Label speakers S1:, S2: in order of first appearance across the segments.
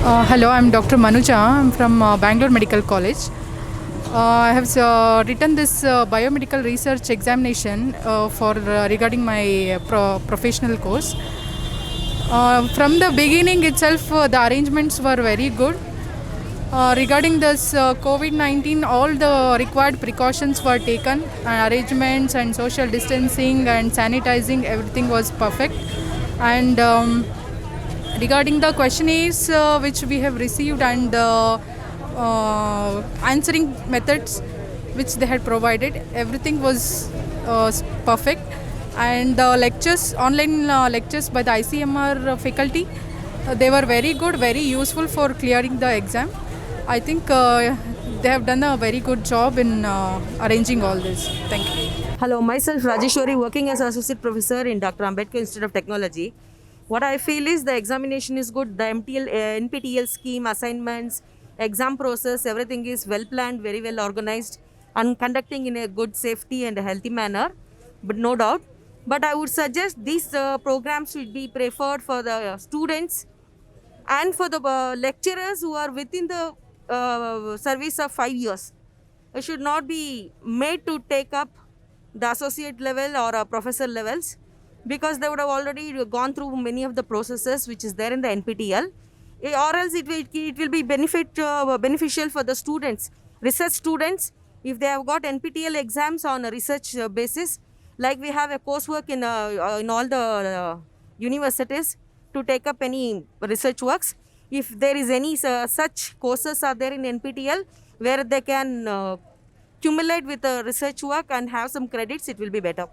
S1: Hello, I'm Dr. Manuja. I'm from Bangalore Medical College. I have written this biomedical research examination for regarding my professional course. From the beginning itself, the arrangements were very good. Regarding this COVID-19, all the required precautions were taken, and arrangements and social distancing and sanitizing, everything was perfect. And regarding the questionnaires which we have received and answering methods which they had provided, everything was perfect. And the lectures, online lectures by the ICMR faculty, they were very good, very useful for clearing the exam. I think they have done a very good job in arranging all this. Thank you.
S2: Hello, myself Rajeshwari, working as Associate Professor in Dr. Ambedkar Institute of Technology. What I feel is the examination is good, the NPTEL scheme, assignments, exam process, everything is well planned, very well organized and conducting in a good safety and a healthy manner, but no doubt. But I would suggest these programs should be preferred for the students and for the lecturers who are within the service of 5 years. It should not be made to take up the associate level or professor levels, because they would have already gone through many of the processes which is there in the NPTEL, or else it will be beneficial for the students, research students, if they have got NPTEL exams on a research basis, like we have a coursework in all the universities to take up any research works. If there is any such courses are there in NPTEL where they can accumulate with the research work and have some credits, it will be better.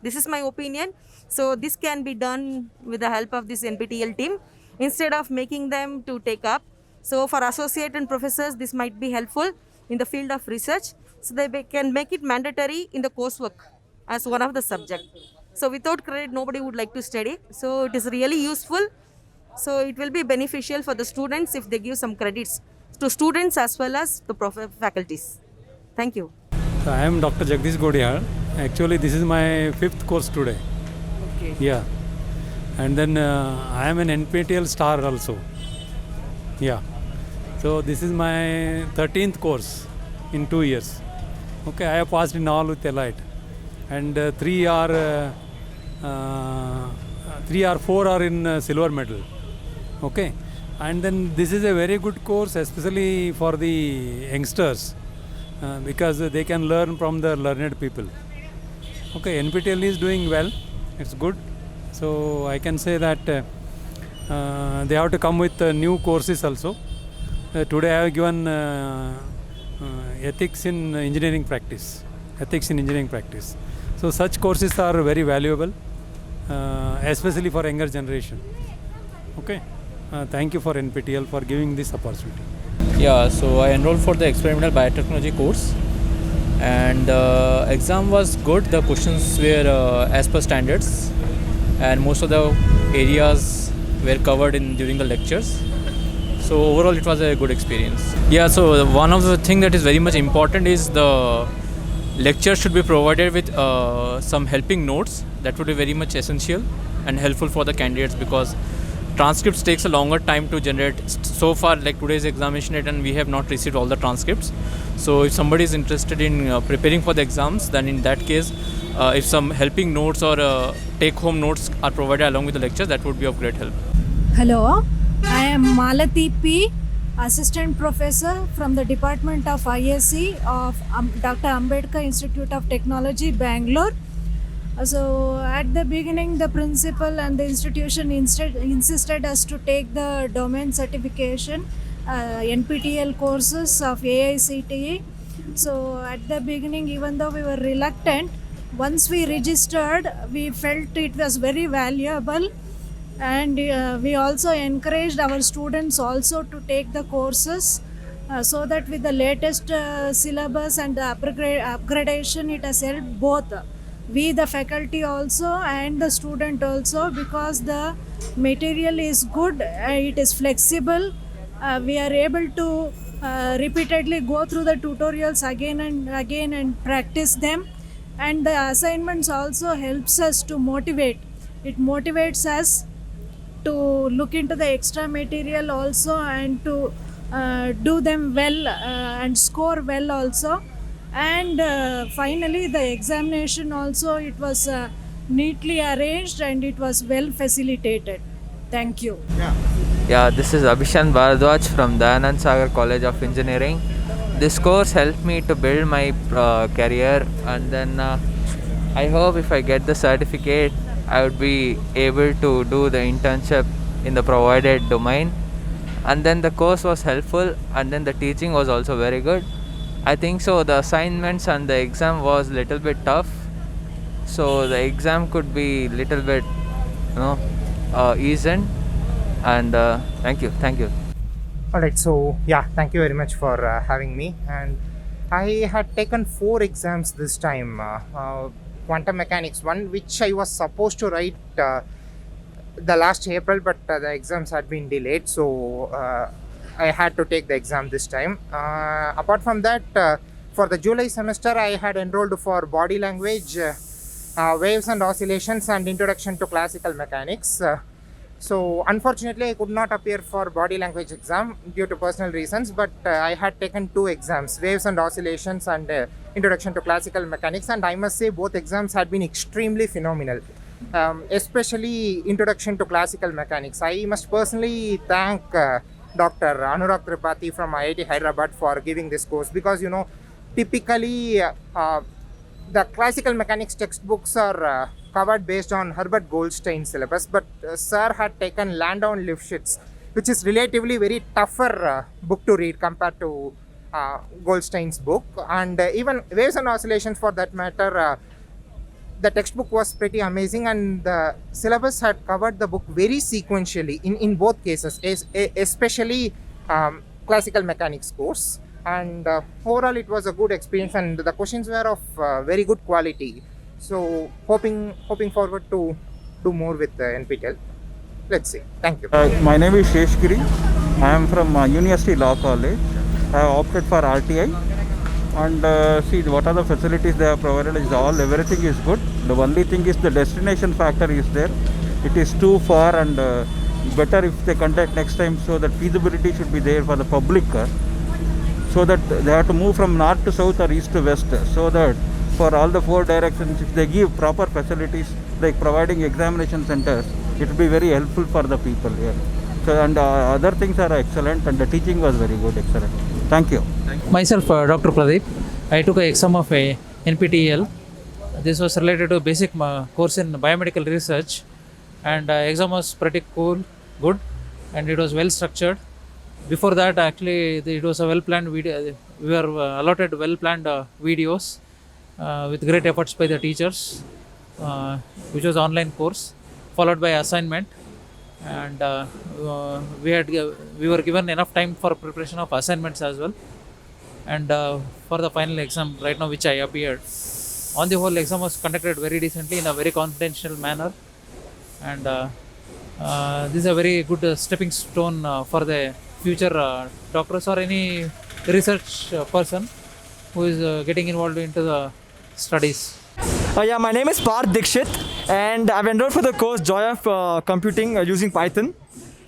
S2: This is my opinion. So this can be done with the help of this NPTEL team instead of making them to take up. So for associate and professors, this might be helpful in the field of research. So they can make it mandatory in the coursework as one of the subject. So without credit, nobody would like to study. So it is really useful. So it will be beneficial for the students if they give some credits to students as well as the faculties. Thank you.
S3: I am Dr. Jagdish Godiyar. Actually, this is my 5th course today.
S2: Okay.
S3: Yeah. And then I am an NPTEL star also. Yeah. So this is my 13th course in 2 years. Okay, I have passed in all with elite. And 4 are in silver medal. Okay. And then this is a very good course, especially for the youngsters, because they can learn from the learned people. Okay, NPTEL is doing well. It's good. So I can say that they have to come with new courses also. Today I have given ethics in engineering practice. So such courses are very valuable, especially for younger generation. Okay. Thank you for NPTEL for giving this opportunity.
S4: Yeah, so I enrolled for the experimental biotechnology course, and exam was good. The questions were as per standards, and most of the areas were covered during the lectures. So overall it was a good experience. Yeah, so one of the things that is very much important is the lecture should be provided with some helping notes. That would be very much essential and helpful for the candidates, because transcripts takes a longer time to generate. So far, like today's examination and we have not received all the transcripts. So if somebody is interested in preparing for the exams, then in that case, if some helping notes or take-home notes are provided along with the lectures, that would be of great help.
S5: Hello, I am Malati P, Assistant Professor from the Department of ISC of Dr. Ambedkar Institute of Technology, Bangalore. So at the beginning, the principal and the institution insisted us to take the domain certification NPTEL courses of AICTE. So at the beginning, even though we were reluctant, once we registered, we felt it was very valuable, and we also encouraged our students also to take the courses so that with the latest syllabus and the upgradation, it has helped both we the faculty also and the student also, because the material is good, it is flexible, we are able to repeatedly go through the tutorials again and again and practice them, and the assignments also helps us to motivate. It motivates us to look into the extra material also and to do them well and score well also. And finally, the examination also, it was neatly arranged and it was well facilitated. Thank you.
S6: Yeah, this is Abhishan Bharadwaj from Dayanand Sagar College of Engineering. This course helped me to build my career, and then I hope if I get the certificate, I would be able to do the internship in the provided domain. And then the course was helpful, and then the teaching was also very good. I think so. The assignments and the exam was little bit tough, so the exam could be little bit, eased. And thank you.
S7: Alright, so yeah, thank you very much for having me. And I had taken 4 exams this time. Quantum mechanics one, which I was supposed to write the last April, but the exams had been delayed, so I had to take the exam this time. Apart from that, for the July semester, I had enrolled for body language, waves and oscillations, and introduction to classical mechanics. So unfortunately, I could not appear for body language exam due to personal reasons, but I had taken 2 exams, waves and oscillations and introduction to classical mechanics, and I must say both exams had been extremely phenomenal. Especially introduction to classical mechanics. I must personally thank Dr. Anurag Tripathi from IIT Hyderabad for giving this course, because typically the classical mechanics textbooks are covered based on Herbert Goldstein's syllabus, but sir had taken Landau and Lifshitz, which is relatively very tougher book to read compared to Goldstein's book, and even waves and oscillations for that matter. The textbook was pretty amazing, and the syllabus had covered the book very sequentially in both cases, especially classical mechanics course. And overall, it was a good experience, and the questions were of very good quality. So hoping forward to do more with NPTEL. Let's see. Thank you.
S8: My name is Sheshgiri. I am from University Law College. I have opted for RTI. And see what are the facilities they have provided is everything is good. The only thing is the destination factor is there. It is too far, and better if they contact next time, so that feasibility should be there for the public, so that they have to move from north to south or east to west, so that for all the 4 directions, if they give proper facilities like providing examination centers, it will be very helpful for the people here. So, and other things are excellent, and the teaching was very good, excellent. Thank you.
S9: Myself, Dr. Pradeep. I took an exam of a NPTEL. This was related to basic course in biomedical research, and exam was pretty cool, good, and it was well structured. Before that, actually, it was a well planned video. We were allotted well planned videos with great efforts by the teachers, which was online course, followed by assignment, and we were given enough time for preparation of assignments as well, and for the final exam right now, which I appeared. On the whole, exam was conducted very decently in a very confidential manner, and this is a very good stepping stone for the future doctors or any research person who is getting involved into the studies.
S10: Yeah, my name is Parth Dikshit, and I've enrolled for the course Joy of Computing using Python.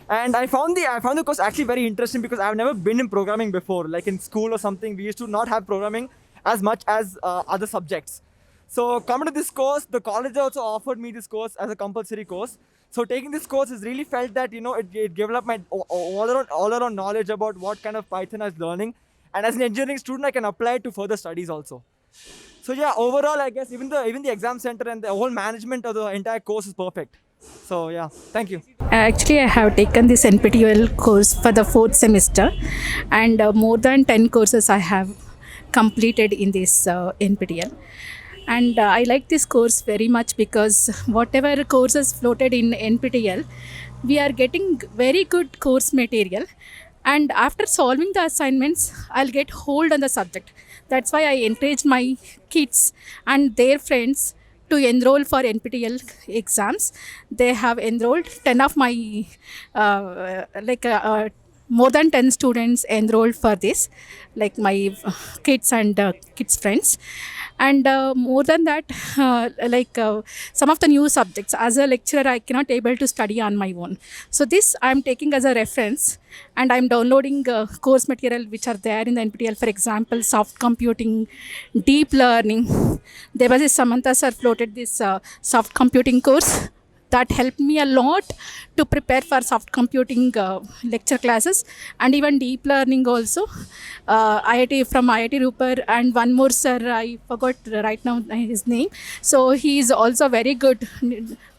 S10: And I found the course actually very interesting, because I've never been in programming before. Like in school or something, we used to not have programming as much as other subjects. So coming to this course, the college also offered me this course as a compulsory course. So taking this course has really felt that it developed my all around knowledge about what kind of Python I was learning, and as an engineering student, I can apply it to further studies also. So yeah, overall, I guess even the exam center and the whole management of the entire course is perfect. So yeah, thank you.
S11: Actually, I have taken this NPTEL course for the 4th semester, and more than 10 courses I have completed in this NPTEL. And I like this course very much, because whatever courses floated in NPTEL, we are getting very good course material. And after solving the assignments, I'll get hold on the subject. That's why I encouraged my kids and their friends to enroll for NPTEL exams. They have enrolled. 10 of my more than 10 students enrolled for this, like my kids and kids friends. And more than that, some of the new subjects as a lecturer I cannot able to study on my own, so this I'm taking as a reference, and I'm downloading course material which are there in the NPTEL. For example, soft computing, deep learning. There was a Samantha sir floated this soft computing course that helped me a lot to prepare for soft computing lecture classes, and even deep learning also. IIT from IIT Rupert, and one more sir, I forgot right now his name. So he is also very good,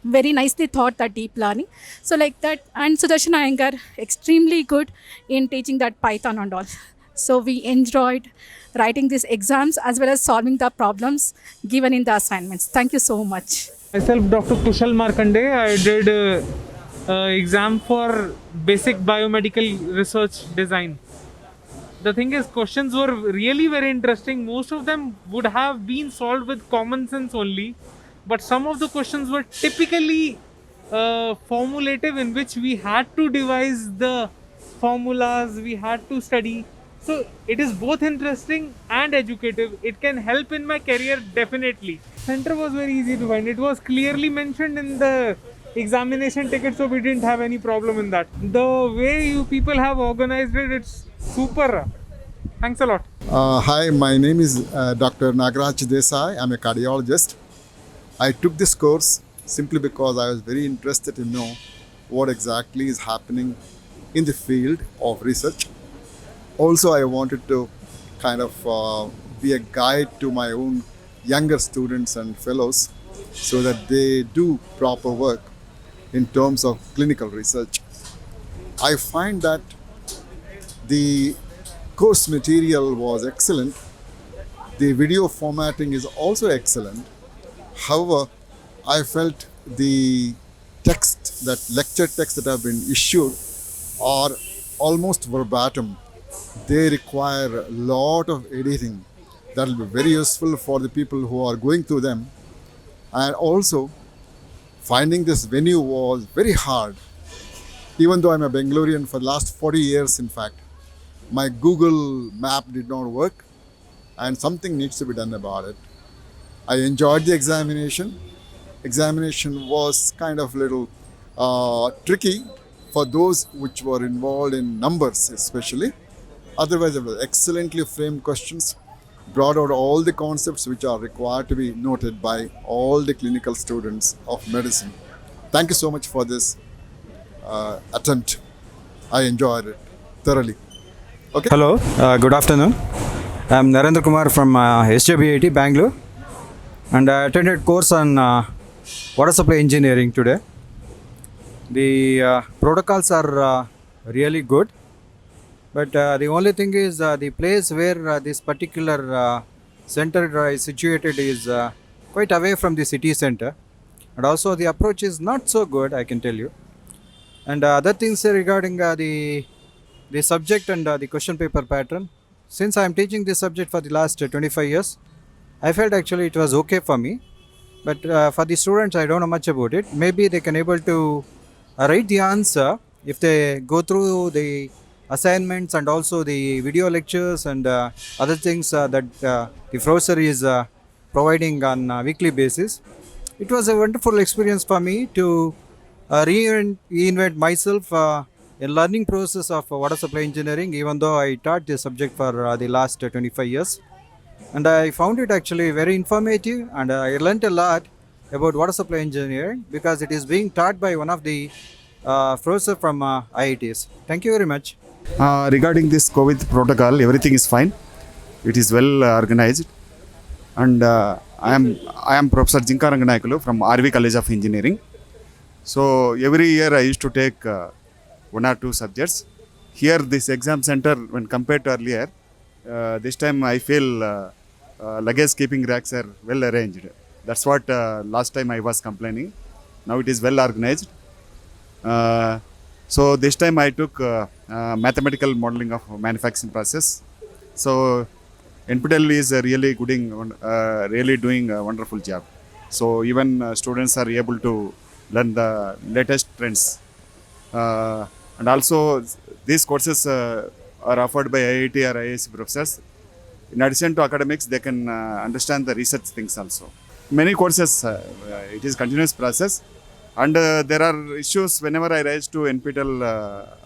S11: very nicely taught that deep learning. So like that, and Sudarshan Iyengar, extremely good in teaching that Python and all. So we enjoyed writing these exams as well as solving the problems given in the assignments. Thank you so much.
S12: Myself, Dr. Kushal Markande. I did exam for basic biomedical research design. The thing is, questions were really very interesting. Most of them would have been solved with common sense only, but some of the questions were typically formulative, in which we had to devise the formulas, we had to study. So it is both interesting and educative. It can help in my career definitely. Center was very easy to find. It was clearly mentioned in the examination ticket, so we didn't have any problem in that. The way you people have organized it, it's super. Thanks a lot.
S13: Hi, my name is Dr. Nagaraj Desai. I'm a cardiologist. I took this course simply because I was very interested to know what exactly is happening in the field of research. Also, I wanted to kind of be a guide to my own younger students and fellows so that they do proper work in terms of clinical research. I find that the course material was excellent. The video formatting is also excellent. However, I felt the text, that lecture text that have been issued are almost verbatim. They require a lot of editing. That will be very useful for the people who are going through them. And also, finding this venue was very hard. Even though I'm a Bengalurian for the last 40 years, in fact, my Google map did not work, and something needs to be done about it. I enjoyed the examination. Examination was kind of little tricky for those which were involved in numbers especially. Otherwise, it was excellently framed questions, brought out all the concepts which are required to be noted by all the clinical students of medicine. Thank you so much for this attempt. I enjoyed it thoroughly. Okay.
S14: Hello, good afternoon. I'm Narendra Kumar from SJBIT, Bangalore, and I attended course on water supply engineering today. The protocols are really good, but the only thing is the place where this particular center is situated is quite away from the city center, and also the approach is not so good, I can tell you. And other things regarding the subject and the question paper pattern. Since I am teaching this subject for the last 25 years, I felt actually it was okay for me. But for the students, I don't know much about it. Maybe they can able to write the answer if they go through the assignments and also the video lectures and other things that the professor is providing on a weekly basis. It was a wonderful experience for me to reinvent myself in learning process of water supply engineering, even though I taught this subject for the last 25 years. And I found it actually very informative, and I learned a lot about water supply engineering because it is being taught by one of the professors from IITs. Thank you very much.
S15: Regarding this COVID protocol, everything is fine. It is well organized, and I am Professor Jinkaranga from RV College of Engineering. So every year I used to take one or two subjects. Here, this exam center, when compared to earlier, this time I feel luggage keeping racks are well arranged. That's what last time I was complaining. Now it is well organized. So this time I took mathematical modeling of manufacturing process. So NPTEL is really doing a wonderful job. So even students are able to learn the latest trends And also these courses are offered by IIT or IISc professors. In addition to academics, they can understand the research things also. Many courses, it is continuous process, and there are issues whenever I raise to NPTEL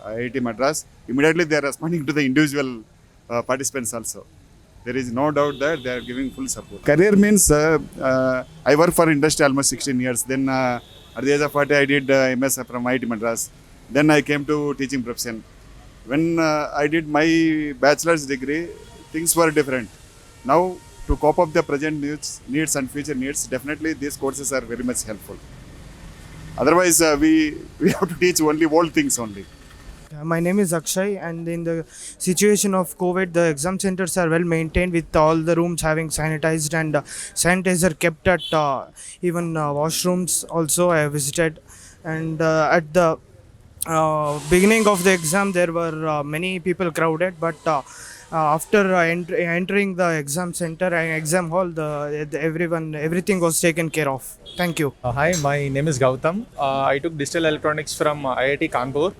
S15: IIT Madras. Immediately they are responding to the individual participants also. There is no doubt that they are giving full support. Career means I work for industry almost 16 years. Then at the age of 40, I did MS from IIT Madras. Then I came to teaching profession. When I did my bachelor's degree, things were different. Now, to cope up the present needs and future needs, definitely these courses are very much helpful. Otherwise, we have to teach only old things only.
S16: My name is Akshay, and in the situation of COVID, the exam centers are well maintained with all the rooms having sanitized and sanitizer kept at even washrooms also I have visited. And at the beginning of the exam, there were many people crowded, but after entering the exam center and exam hall, everything was taken care of. Thank you.
S17: Hi, my name is Gautam. I took digital electronics from IIT Kanpur.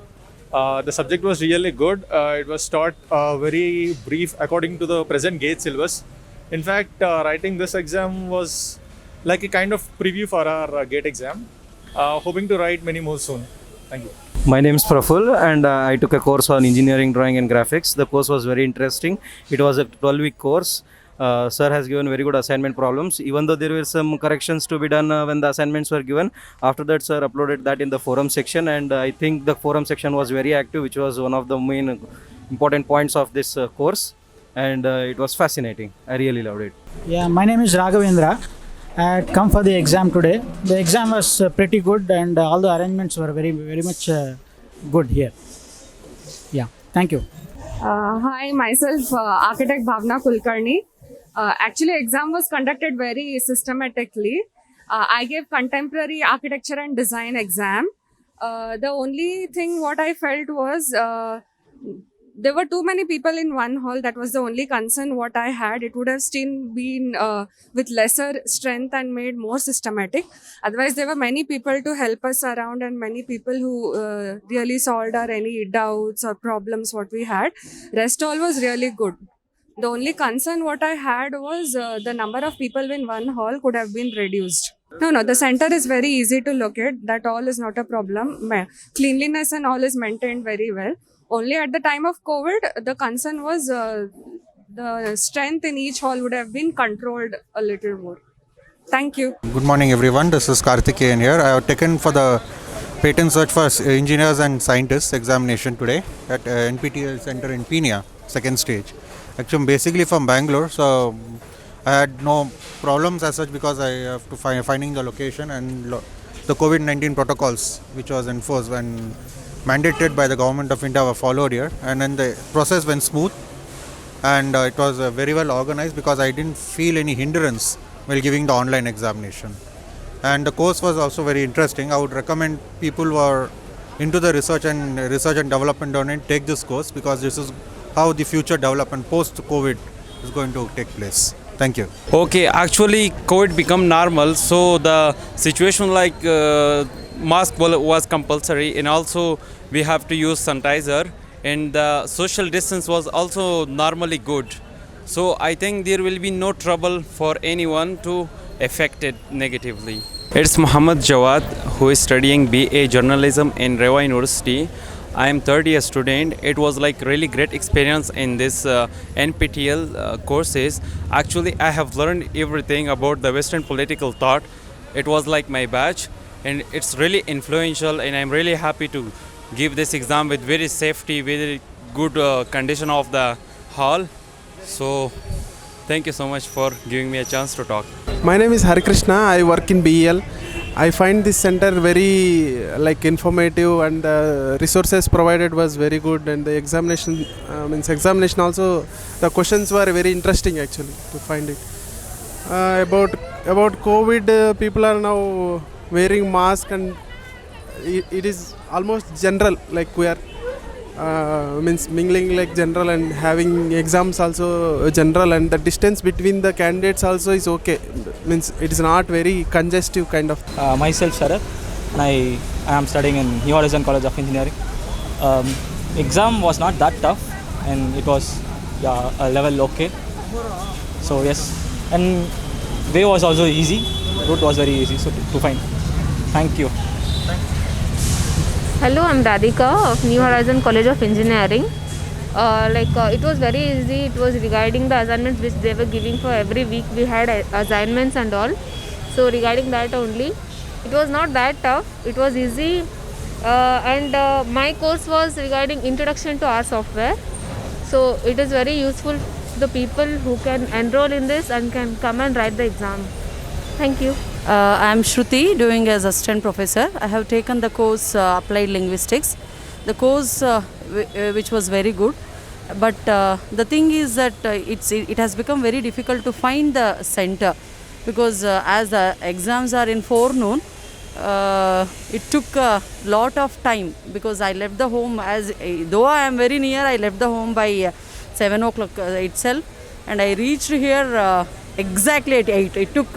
S17: The subject was really good. It was taught very brief according to the present GATE syllabus. In fact, writing this exam was like a kind of preview for our GATE exam. Hoping to write many more soon. Thank you.
S18: My name is Praful, and I took a course on engineering drawing and graphics. The course was very interesting. It was a 12-week course. Sir has given very good assignment problems. Even though there were some corrections to be done when the assignments were given, after that sir uploaded that in the forum section, and I think the forum section was very active, which was one of the main important points of this course, and it was fascinating. I really loved it.
S19: Yeah, my name is Raghavendra. I had come for the exam today. The exam was pretty good, and all the arrangements were very much good here. Yeah, thank you.
S20: Hi, myself architect Bhavna Kulkarni. Actually, exam was conducted very systematically. I gave contemporary architecture and design exam. The only thing what I felt was there were too many people in one hall. That was the only concern what I had. It would have still been with lesser strength and made more systematic. Otherwise, there were many people to help us around, and many people who really solved our any doubts or problems what we had. Rest all was really good. The only concern what I had was the number of people in one hall could have been reduced. No, the center is very easy to locate. That all is not a problem. Cleanliness and all is maintained very well. Only at the time of COVID, the concern was the strength in each hall would have been controlled a little more. Thank you.
S21: Good morning, everyone. This is Karthikeyan here. I have taken for the patent search for engineers and scientists examination today at NPTEL Center in Peenya, second stage. Actually, I'm basically from Bangalore, so I had no problems as such because I have to finding the location and the COVID-19 protocols which was enforced when mandated by the government of India were followed here, and then the process went smooth, and it was very well organized because I didn't feel any hindrance while giving the online examination. And the course was also very interesting. I would recommend people who are into the research and development domain take this course because this is how the future development post-COVID is going to take place. Thank you.
S22: Okay, actually COVID become normal, so the situation like mask was compulsory, and also we have to use sanitizer, and the social distance was also normally good. So I think there will be no trouble for anyone to affect it negatively. It's Muhammad Jawad, who is studying BA Journalism in Rewa University. I am third year student. It was like really great experience in this NPTEL courses. Actually, I have learned everything about the Western political thought. It was like my batch, and it's really influential, and I'm really happy to give this exam with very safety, very good condition of the hall. So thank you so much for giving me a chance to talk.
S23: My name is Hari Krishna. I work in BEL. I find this center very informative, and the resources provided was very good, and the examination also, the questions were very interesting actually to find it. About COVID, people are now wearing mask, and it is almost general, like we are mingling like general, and having exams also general, and the distance between the candidates also is okay, it is not very congestive kind of.
S24: Myself Sarath, and I am studying in New Horizon College of Engineering.
S1: Exam was not that tough, and it was a level okay. So yes, and way was also easy. Route was very easy to find. Thank you.
S2: Hello, I'm Radhika of New Horizon College of Engineering. It was very easy. It was regarding the assignments which they were giving for every week. We had assignments and all. So regarding that only, it was not that tough. It was easy. My course was regarding introduction to R software. So it is very useful to the people who can enroll in this and can come and write the exam. Thank you.
S3: I am Shruti, doing as assistant professor. I have taken the course Applied Linguistics. The course which was very good, but the thing is that it has become very difficult to find the center, because as the exams are in forenoon, it took a lot of time, because I left the home, though I am very near, I left the home by 7 o'clock itself, and I reached here exactly at 8. It took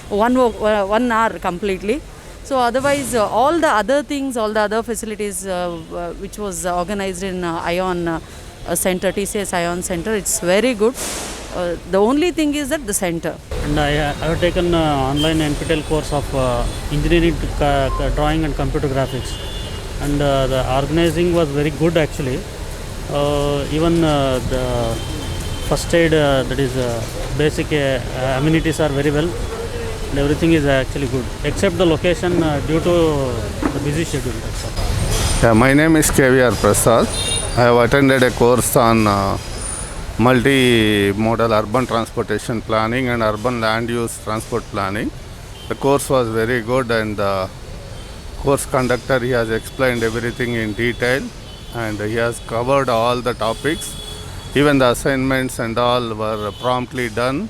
S3: 1 hour completely. So otherwise, all the other things, all the other facilities which was organized in iON center, TCS iON center, it's very good. The only thing is that the center.
S24: And I have taken online NPTEL course of engineering drawing and computer graphics, and the organizing was very good actually. Even the first aid, that is basic amenities are very well. And everything is actually good, except the location due to the busy schedule. That's all.
S25: Yeah, my name is KVR Prasad. I have attended a course on multi-modal urban transportation planning and urban land use transport planning. The course was very good, and the course conductor, he has explained everything in detail, and he has covered all the topics. Even the assignments and all were promptly done.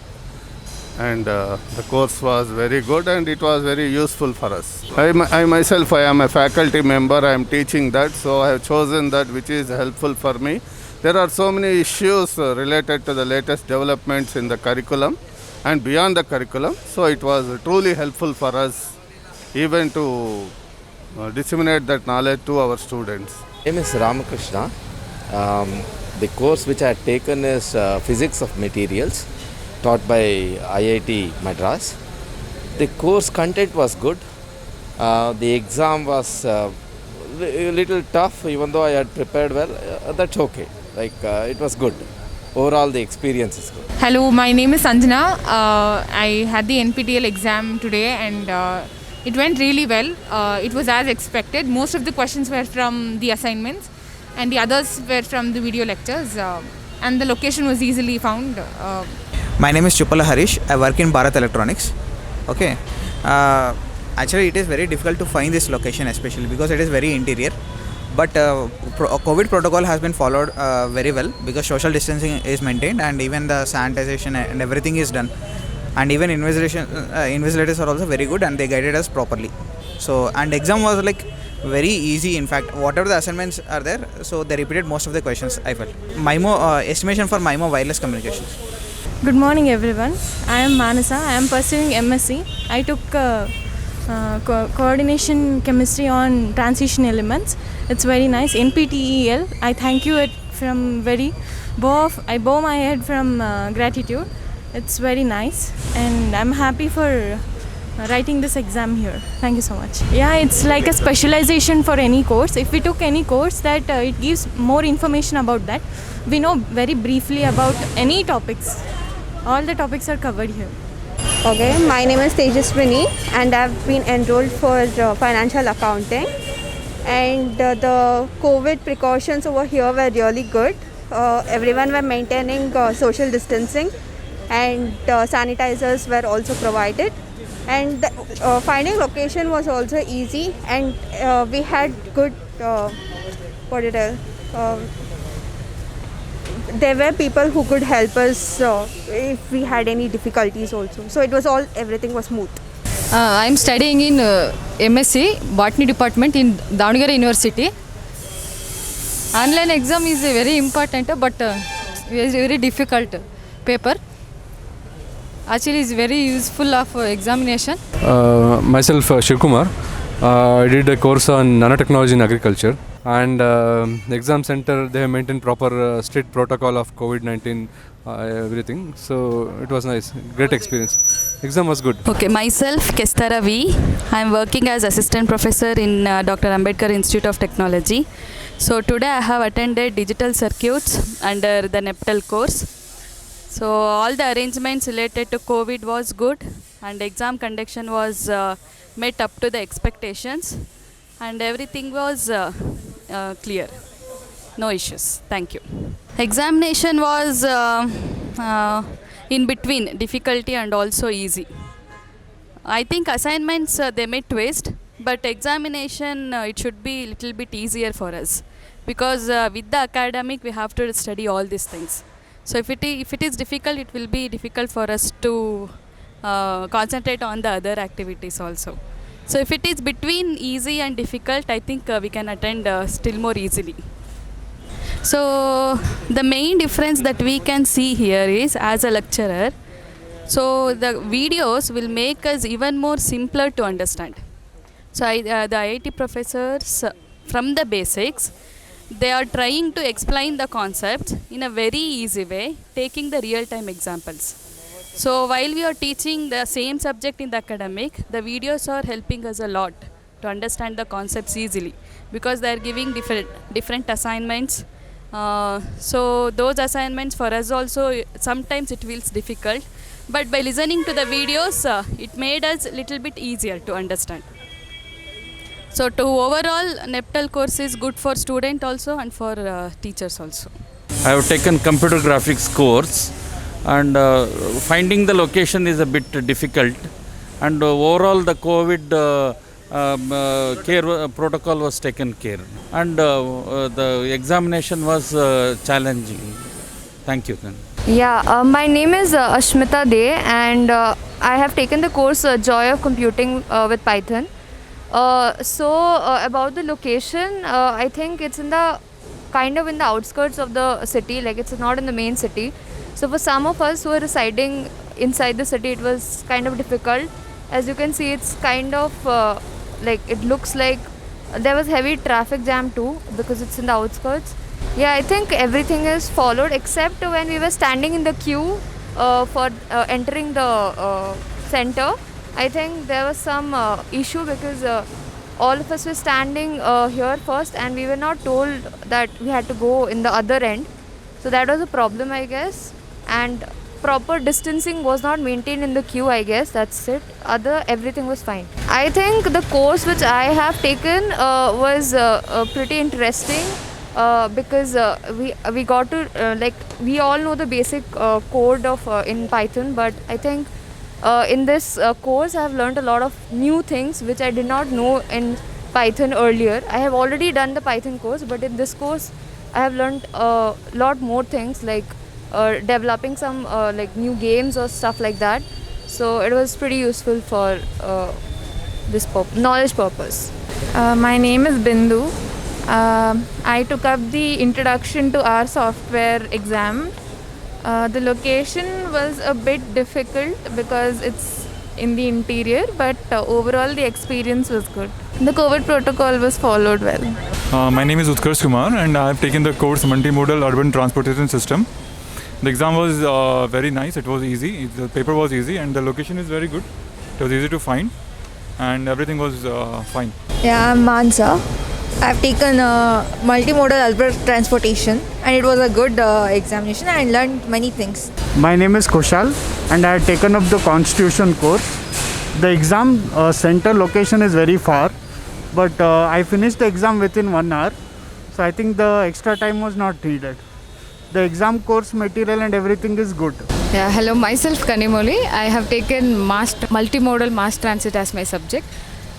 S25: And the course was very good, and it was very useful for us. I myself, I am a faculty member. I am teaching that, so I have chosen that which is helpful for me. There are so many issues related to the latest developments in the curriculum and beyond the curriculum, so it was truly helpful for us even to disseminate that knowledge to our students.
S26: My name is Ramakrishna. The course which I had taken is Physics of Materials, taught by IIT Madras. The course content was good. The exam was a little tough, even though I had prepared well. That's okay. It was good. Overall, the experience is good.
S27: Hello, my name is Sanjana. I had the NPTEL exam today, and it went really well. It was as expected. Most of the questions were from the assignments, and the others were from the video lectures. And the location was easily found.
S28: My name is Chupala Harish. I work in Bharat Electronics. Okay. Actually, it is very difficult to find this location, especially because it is very interior. But COVID protocol has been followed very well, because social distancing is maintained, and even the sanitization and everything is done. And even invigilators are also very good, and they guided us properly. So, and exam was very easy. In fact, whatever the assignments are there, so they repeated most of the questions, I felt. MIMO, estimation for MIMO wireless communications.
S29: Good morning everyone. I am Manasa. I am pursuing MSc. I took coordination chemistry on transition elements. It's very nice. NPTEL. I thank you from I bow my head from gratitude. It's very nice, and I'm happy for writing this exam here. Thank you so much. Yeah, it's like a specialization for any course. If we took any course, that it gives more information about that. We know very briefly about any topics. All the topics are covered here.
S30: Okay, my name is Tejaswini, and I've been enrolled for financial accounting. And the COVID precautions over here were really good. Everyone were maintaining social distancing, and sanitizers were also provided. And finding location was also easy, and we had good, there were people who could help us if we had any difficulties also. So everything was smooth.
S31: I am studying in MSc Botany Department in Davangere University. Online exam is very important, but very difficult paper. Actually, it's very useful of examination.
S32: Myself Shivkumar.
S4: I did a course on nanotechnology in agriculture, and exam center they have maintained proper strict protocol of COVID-19 everything. So it was nice, great experience. Exam was good.
S5: Okay, myself Kestara V. I am working as assistant professor in Dr. Ambedkar Institute of Technology. So today I have attended digital circuits under the NEPTEL course. So all the arrangements related to COVID was good, and exam conduction was met up to the expectations, and everything was clear. No issues. Thank you. Examination was in between difficulty and also easy. I think assignments they may twist, but examination it should be little bit easier for us, because with the academic we have to study all these things. So if it is difficult, it will be difficult for us to concentrate on the other activities also. So if it is between easy and difficult, I think we can attend still more easily. So the main difference that we can see here is, as a lecturer, so the videos will make us even more simpler to understand. So the IIT professors from the basics, they are trying to explain the concepts in a very easy way, taking the real-time examples. So while we are teaching the same subject in the academic, the videos are helping us a lot to understand the concepts easily, because they are giving different assignments. So those assignments for us also sometimes it feels difficult, but by listening to the videos it made us a little bit easier to understand. So to overall, NEPTEL course is good for student also and for teachers also.
S22: I have taken computer graphics course, and finding the location is a bit difficult, and overall the COVID care protocol was taken care, and the examination was challenging. Thank you.
S2: Yeah, my name is Ashmita De, and I have taken the course Joy of Computing with Python. About the location, I think it's in the kind of in the outskirts of the city, like it's not in the main city. So for some of us who are residing inside the city, it was kind of difficult. As you can see, it's kind of like it looks like there was heavy traffic jam too, because it's in the outskirts. Yeah, I think everything is followed except when we were standing in the queue for entering the center. I think there was some issue, because all of us were standing here first, and we were not told that we had to go in the other end. So that was a problem, I guess. And proper distancing was not maintained in the queue, I guess. That's it. Everything was fine. I think the course which I have taken was pretty interesting, because we got to we all know the basic code of in Python, but I think in this course I have learned a lot of new things which I did not know in Python earlier. I have already done the Python course, but in this course I have learned a lot more things, like developing some like new games or stuff like that. So it was pretty useful for this knowledge purpose.
S6: My name is Bindu. I took up the introduction to R software exam. The location was a bit difficult because it's in the interior, but overall the experience was good. The COVID protocol was followed well.
S7: My name is Utkarsh Kumar, and I have taken the course Multimodal Urban Transportation System. The exam was very nice. It was easy. The paper was easy, and the location is very good. It was easy to find, and everything was fine.
S8: Yeah, I'm Mansa. I've taken multimodal urban transportation, and it was a good examination. I learned many things.
S9: My name is Kushal, and I had taken up the Constitution course. The exam center location is very far, but I finished the exam within 1 hour, so I think the extra time was not needed. The exam course material and everything is good.
S31: Yeah, hello, myself Kanimoli. I have taken multimodal mass transit as my subject.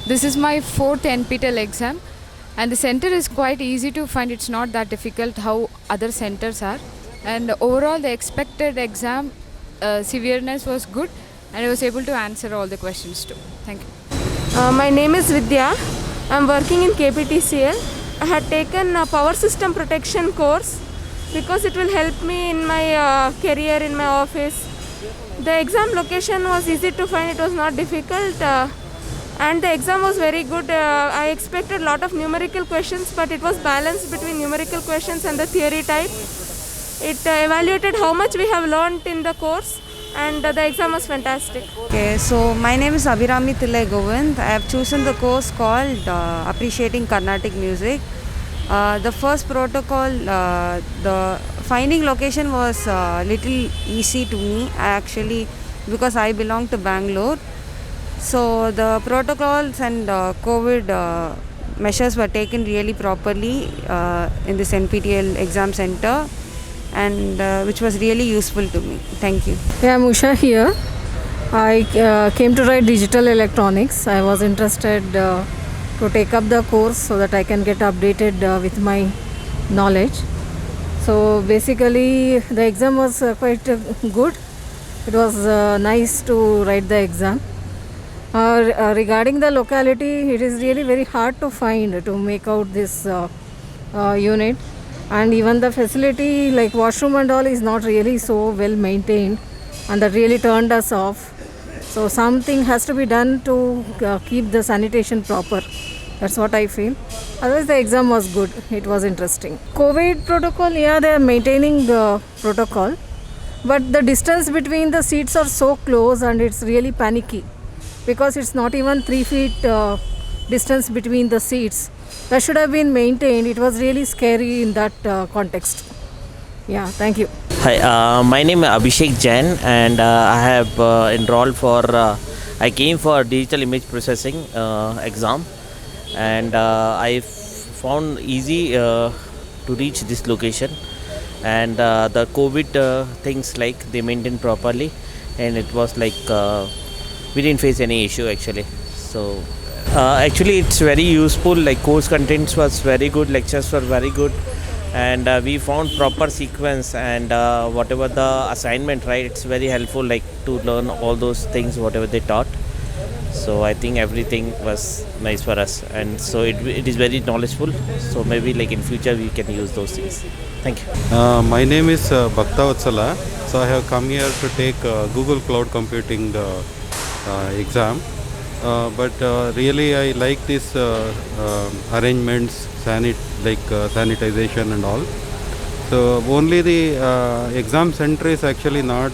S31: This is my 4th NPTEL exam, and the center is quite easy to find. It's not that difficult how other centers are, and overall the expected exam severeness was good, and I was able to answer all the questions too. Thank you.
S6: My name is Vidya. I'm working in KPTCL. I had taken a power system protection course because it will help me in my career in my office. The exam location was easy to find. It was not difficult.
S10: and the exam was very good. I expected a lot of numerical questions, but it was balanced between numerical questions and the theory type. It evaluated how much we have learned in the course, and the exam was fantastic.
S11: Okay, so my name is Abhirami Tillai Govind. I have chosen the course called Appreciating Carnatic Music. The first protocol, the finding location was little easy to me. Because I belong to Bangalore. So the protocols and COVID measures were taken really properly in this NPTEL exam center, and which was really useful to me. Thank you.
S12: Yeah, I'm Usha here. I came to write digital electronics. I was interested to take up the course so that I can get updated with my knowledge. So basically the exam was quite good. It was nice to write the exam. Regarding the locality, it is really very hard to find, to make out this unit, and even the facility like washroom and all is not really so well maintained, and that really turned us off. So something has to be done to keep the sanitation proper. That's what I feel. Otherwise the exam was good. It was interesting. COVID protocol, yeah, they are maintaining the protocol, but the distance between the seats are so close and it's really panicky, because it's not even 3 feet distance between the seats. That should have been maintained. It was really scary in that context. Yeah, thank you.
S13: Hi, my name is Abhishek Jain, and I have enrolled for, I came for digital image processing exam, and I found easy to reach this location, and the COVID things like they maintained properly, and it was like we didn't face any issue actually. So actually it's very useful, like course contents was very good, lectures were very good, and we found proper sequence, and whatever the assignment, right, it's very helpful like to learn all those things whatever they taught. So I think everything was nice for us, and so it is very knowledgeable, so maybe like in future we can use those things. Thank you.
S14: My name is Bhakta Vatsala. So I have come here to take Google Cloud Computing exam, but really I like this arrangements, sanitization and all. So only the exam center is actually not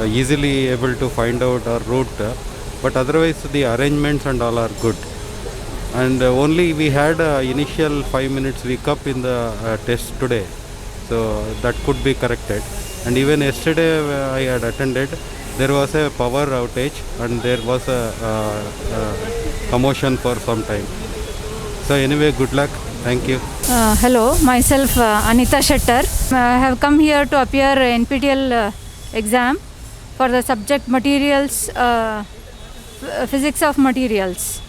S14: easily able to find out our route, but otherwise the arrangements and all are good. And only we had initial 5 minutes hiccup in the test today, so that could be corrected. And even yesterday I had attended, there was a power outage and there was a commotion for some time. So anyway, good luck. Thank you.
S15: Hello, myself Anita Shettar. I have come here to appear NPTEL exam for the subject materials, physics of materials.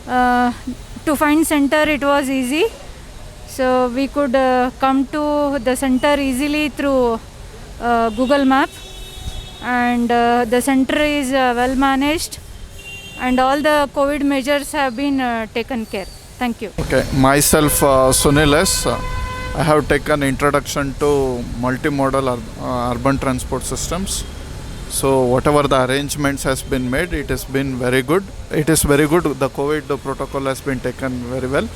S15: To find center it was easy, so we could come to the center easily through Google Map, and the center is well managed, and all the COVID measures have been taken care. Thank you.
S16: Okay, myself Sunil S. I have taken introduction to multimodal urban transport systems. So whatever the arrangements has been made, it has been very good. It is very good. The COVID protocol has been taken very well.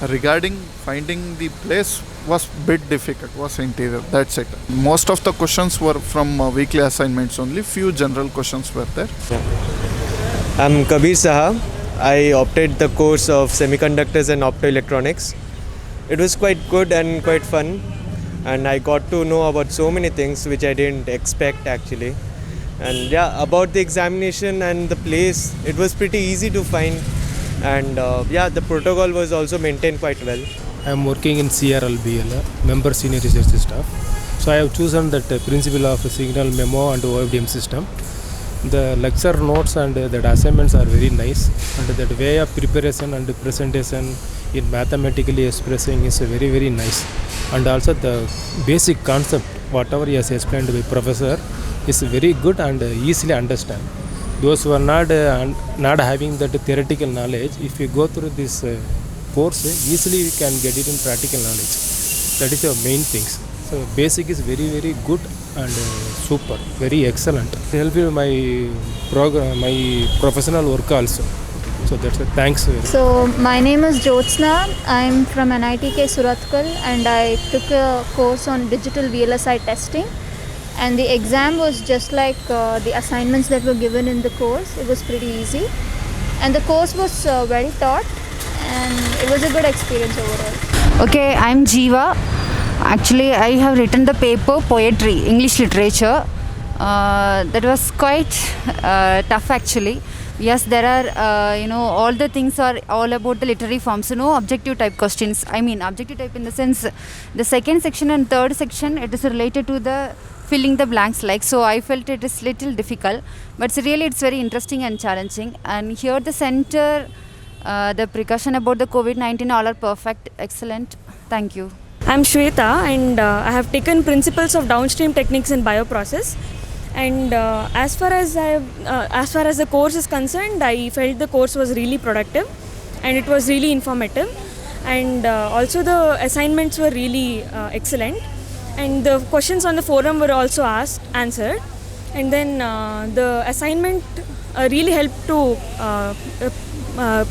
S16: Regarding finding the place was bit difficult, was interior, that's it. Most of the questions were from weekly assignments only, few general questions were there.
S17: I'm Kabir Saha. I opted the course of semiconductors and optoelectronics. It was quite good and quite fun, and I got to know about so many things which I didn't expect actually. And yeah, about the examination and the place, it was pretty easy to find, and yeah, the protocol was also maintained quite well.
S18: I am working in CRLBL, Member Senior Research Staff. So I have chosen that principle of signal memo and OFDM system. The lecture notes and that assignments are very nice, and that way of preparation and presentation in mathematically expressing is very nice. And also the basic concept, whatever he has explained by professor, is very good and easily understand. Those who are not having that theoretical knowledge, if you go through this course, easily we can get it in practical knowledge. That is the main things. So basic is very good and super, very excellent. It helped my my professional work also. So that's it. Thanks.
S1: So my name is Jyotsna. I'm from NITK Surathkal and I took a course on digital VLSI testing. And the exam was just like the assignments that were given in the course. It was pretty easy. And the course was well taught and it was a good experience overall.
S3: Okay, I'm Jeeva. Actually, I have written the paper Poetry, English Literature. That was quite tough actually. Yes, there are, all the things are all about the literary forms. No objective type questions. I mean, objective type in the sense, the second section and third section, it is related to the filling the blanks like. So I felt it is little difficult. But really, it's very interesting and challenging. And here the center, the precaution about the COVID-19, all are perfect, excellent. Thank you.
S19: I'm Shweta and I have taken principles of downstream techniques in bioprocess. And as far as the course is concerned, I felt the course was really productive and it was really informative, and also the assignments were really excellent, and the questions on the forum were also answered, and then the assignment really helped to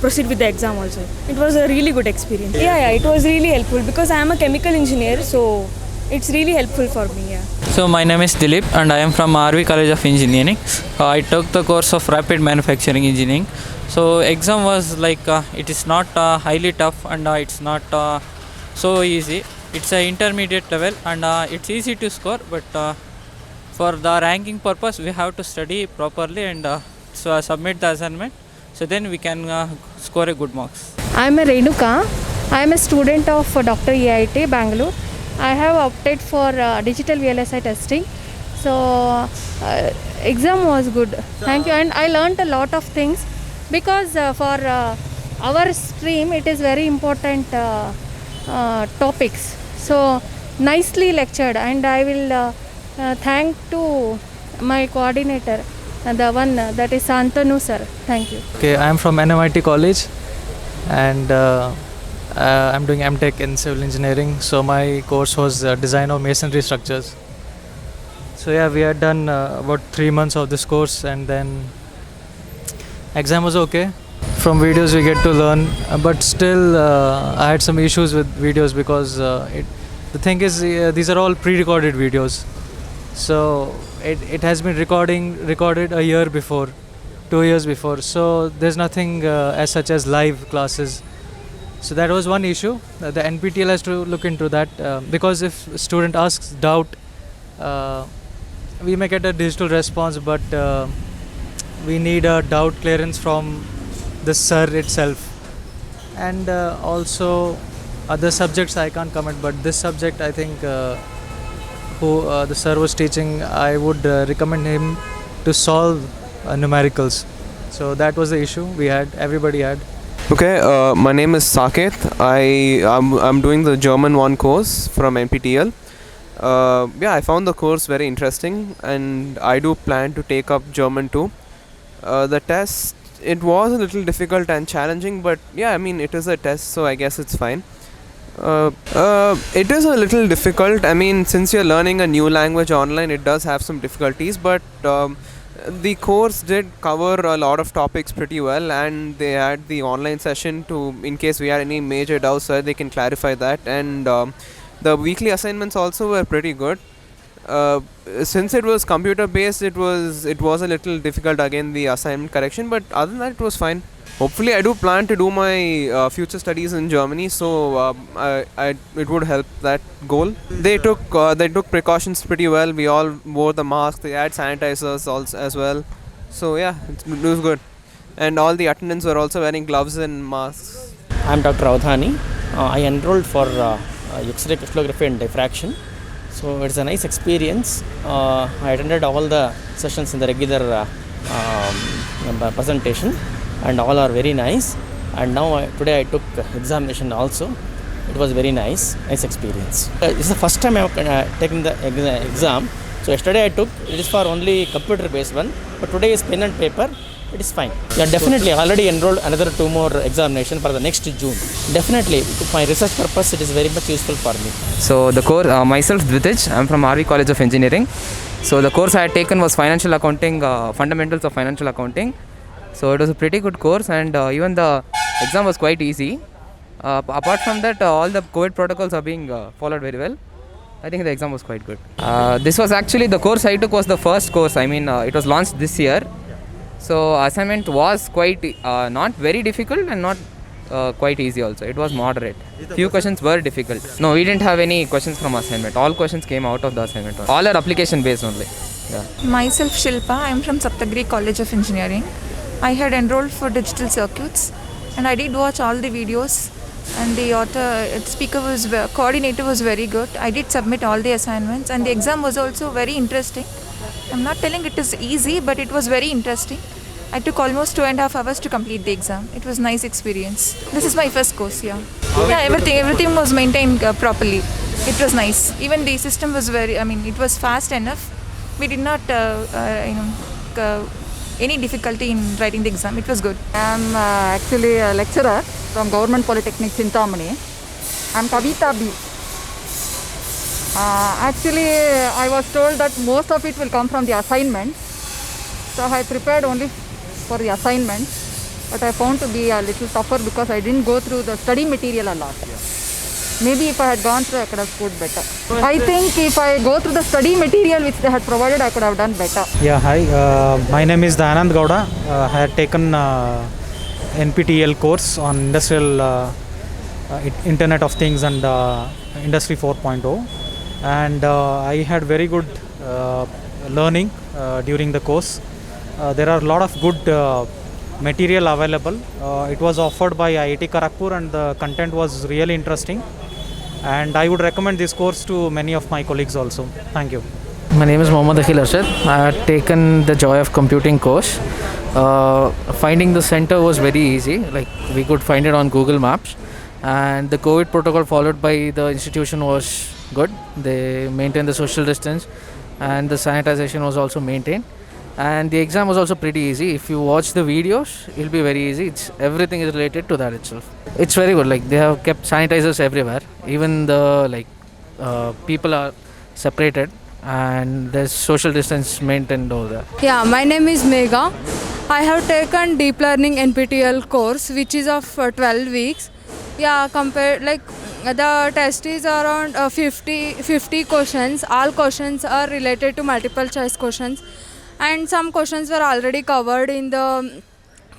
S19: proceed with the exam also. It was a really good experience. Yeah, it was really helpful because I am a chemical engineer, so it's really helpful for me. Yeah.
S20: So my name is Dilip and I am from RV College of Engineering. I took the course of Rapid Manufacturing Engineering. So exam was like, it is not highly tough and it's not so easy. It's an intermediate level and it's easy to score, but for the ranking purpose we have to study properly and submit the assignment. So then we can score a good marks.
S10: I am a Renuka. I am a student of Dr. EIT, Bengaluru. I have opted for digital VLSI testing. So exam was good. Thank you. And I learnt a lot of things because for our stream it is very important topics. So nicely lectured, and I will thank to my coordinator, the one that is Santanu sir. Thank you.
S21: Okay, I am from NMIT College and I'm doing MTech in civil engineering. So my course was design of masonry structures. So yeah, we had done about 3 months of this course, and then exam was okay. From videos we get to learn, but still I had some issues with videos because the thing is these are all pre-recorded videos. So it has been recorded a year before, 2 years before. So there's nothing as such as live classes. So that was one issue. The NPTEL has to look into that because if a student asks doubt, we may get a digital response, but we need a doubt clearance from the sir itself. And also other subjects I can't comment, but this subject I think who the sir was teaching, I would recommend him to solve numericals. So that was the issue we had, everybody had.
S23: Okay, my name is Saket. I'm doing the German 1 course from NPTEL. I found the course very interesting and I do plan to take up German too. The test, it was a little difficult and challenging, but yeah, I mean it is a test, so I guess it's fine. It is a little difficult. I mean, since you're learning a new language online, it does have some difficulties, but the course did cover a lot of topics pretty well, and they had the online session to, in case we had any major doubts, they can clarify that, and the weekly assignments also were pretty good. Since it was computer based, it was a little difficult again, the assignment correction, but other than that it was fine. Hopefully I do plan to do my future studies in Germany, so it would help that goal. They took precautions pretty well. We all wore the mask. They had sanitizers also as well. So yeah, it was good. And all the attendants were also wearing gloves and masks.
S24: I'm Dr. Avdhani. I enrolled for X-ray crystallography and diffraction. So it's a nice experience. I attended all the sessions in the regular presentation, and all are very nice. And now today I took examination also. It was very nice experience. This is the first time I have taken the exam. So yesterday I took, it is for only computer based one, but today is pen and paper. It is fine. Yeah, definitely. I already enrolled another 2 more examination for the next June. Definitely, for my research purpose, it is very much useful for me.
S25: So the course, myself Dvitij, I'm from RV College of Engineering.
S2: So the course I had taken was financial accounting, fundamentals of financial accounting. So it was a pretty good course, and even the exam was quite easy. Apart from that, all the COVID protocols are being followed very well. I think the exam was quite good. This was actually the course I took was the first course. I mean, it was launched this year. So assignment was quite not very difficult and not quite easy also. It was moderate. Few questions were difficult. No, we didn't have any questions from assignment. All questions came out of the assignment. All are application based only. Yeah.
S6: Myself Shilpa, I am from Saptagiri College of Engineering. I had enrolled for digital circuits and I did watch all the videos, and the coordinator was very good. I did submit all the assignments, and the exam was also very interesting. I'm not telling it is easy, but it was very interesting. I took almost 2.5 hours to complete the exam. It was nice experience. This is my first course, yeah. Yeah, everything was maintained properly. It was nice. Even the system was it was fast enough. We did not, any difficulty in writing the exam. It was good.
S4: I am actually a lecturer from Government Polytechnic Chintamani. I am Kavita B. Actually, I was told that most of it will come from the assignments. So I prepared only for the assignments, but I found to be a little tougher because I didn't go through the study material a lot. Maybe if I had gone through, I could have scored better. I think if I go through the study material which they had provided, I could have done better.
S5: Yeah, hi. My name is Dayanand Gowda. I had taken NPTEL course on Industrial Internet of Things and Industry 4.0. And I had very good learning during the course. There are a lot of good material available. It was offered by IIT Kharagpur and the content was really interesting. And I would recommend this course to many of my colleagues also. Thank you.
S7: My name is Mohammad Akhil Arshad. I had taken the Joy of Computing course. Finding the center was very easy. Like we could find it on Google Maps. And the COVID protocol followed by the institution was good. They maintained the social distance and the sanitization was also maintained. And the exam was also pretty easy. If you watch the videos, it'll be very easy. Everything is related to that itself. It's very good. Like they have kept sanitizers everywhere. Even the people are separated and there's social distance maintained over there.
S22: Yeah, my name is Megha. I have taken deep learning NPTEL course, which is of 12 weeks. Yeah, the test is around 50 questions. All questions are related to multiple choice questions. And some questions were already covered in the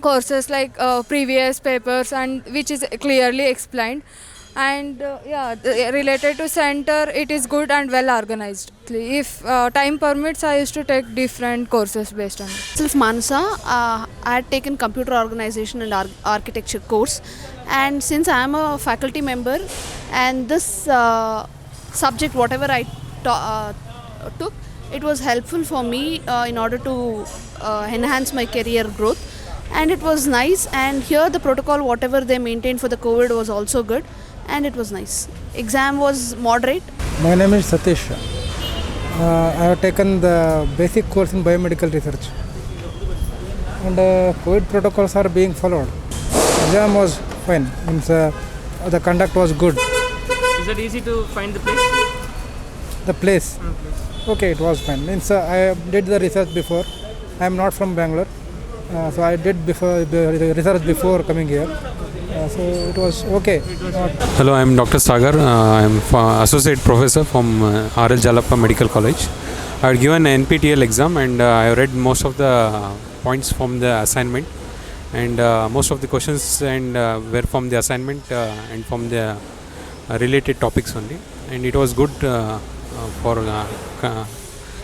S22: courses like previous papers, and which is clearly explained. And related to center, it is good and well organized. If time permits, I used to take different courses based on it.
S25: Myself Manasa, I had taken computer organization and architecture course, and since I am a faculty member and this subject whatever I took, it was helpful for me in order to enhance my career growth, and it was nice. And here the protocol whatever they maintained for the COVID was also good, and it was nice. Exam was moderate.
S26: My name is Satish. I have taken the basic course in biomedical research, and COVID protocols are being followed. Exam was fine. The conduct was good.
S7: Is it easy to find the place?
S26: The place? Okay, it was fine. I did the research before. I am not from Bangalore, so I did the research before coming here. So it was okay.
S27: Hello, I am Dr. Sagar. I am Associate Professor from R.L. Jalappa Medical College. I had given an NPTEL exam and I read most of the points from the assignment, and most of the questions were from the assignment and from the related topics only. And it was good for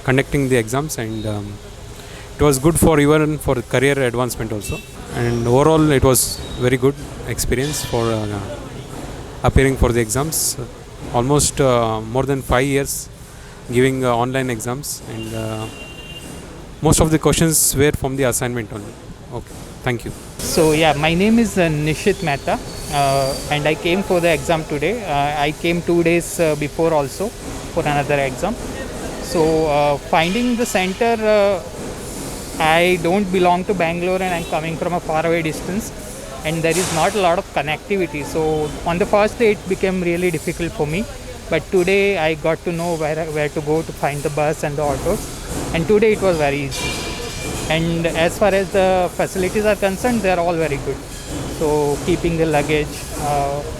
S27: conducting the exams, and it was good for even for career advancement also. And overall it was very good experience for appearing for the exams. Almost more than 5 years giving online exams, and most of the questions were from the assignment only. Okay, thank you.
S5: So yeah, my name is Nishit Mehta, and I came for the exam today. I came 2 days before also for another exam. So finding the center, I don't belong to Bangalore and I'm coming from a faraway distance, and there is not a lot of connectivity. So on the first day it became really difficult for me, but today I got to know where to go to find the bus and the autos.
S8: and today it was very easy. And as far as the facilities are concerned, they are all very good. So keeping the luggage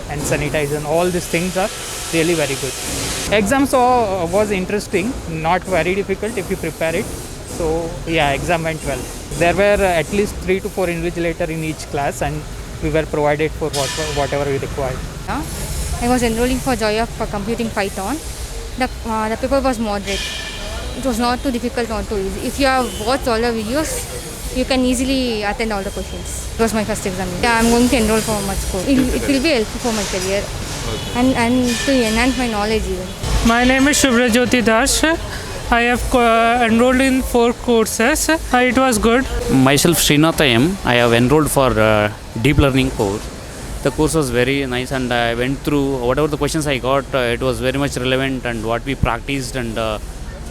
S8: and sanitizer, all these things are really very good. Exams was interesting, not very difficult if you prepare it. So yeah, exam went well. There were at least 3 to 4 invigilators in each class, and we were provided for whatever we required.
S9: I was enrolling for Joy of Computing Python. The paper was moderate. It was not too difficult, not too easy. If you have watched all the videos, you can easily attend all the questions. It was my first exam. Yeah, I'm going to enroll for much course. It will be helpful for my career and to enhance my knowledge even.
S11: My name is Shubhrajyoti Das. I have enrolled in 4 courses. It was good.
S12: Myself Srinath M. I have enrolled for deep learning course. The course was very nice, and I went through whatever the questions I got. It was very much relevant, and what we practiced, and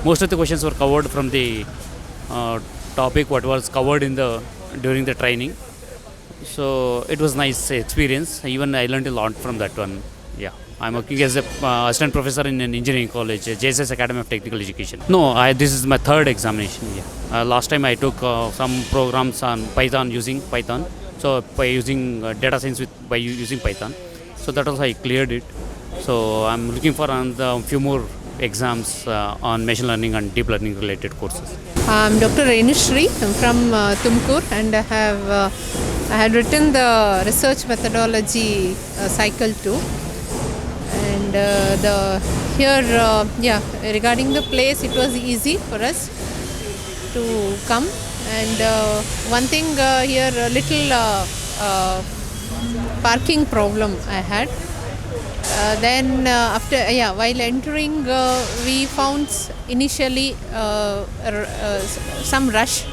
S12: most of the questions were covered from the topic what was covered during the training. So it was nice experience. Even I learned a lot from that one. Yeah, I'm working as a assistant professor in an engineering college, JSS Academy of Technical Education. No, this is my 3rd examination. Yeah. Last time I took some programs on Python, using Python. So by using data science by using Python. So that also I cleared it. So I'm looking for a few more exams on machine learning and deep learning related courses.
S13: I'm Dr. Renishri. I'm from Tumkur, and I had written the research methodology cycle 2. And regarding the place, it was easy for us to come. And one thing here, a little parking problem I had. While entering, we found initially some rush,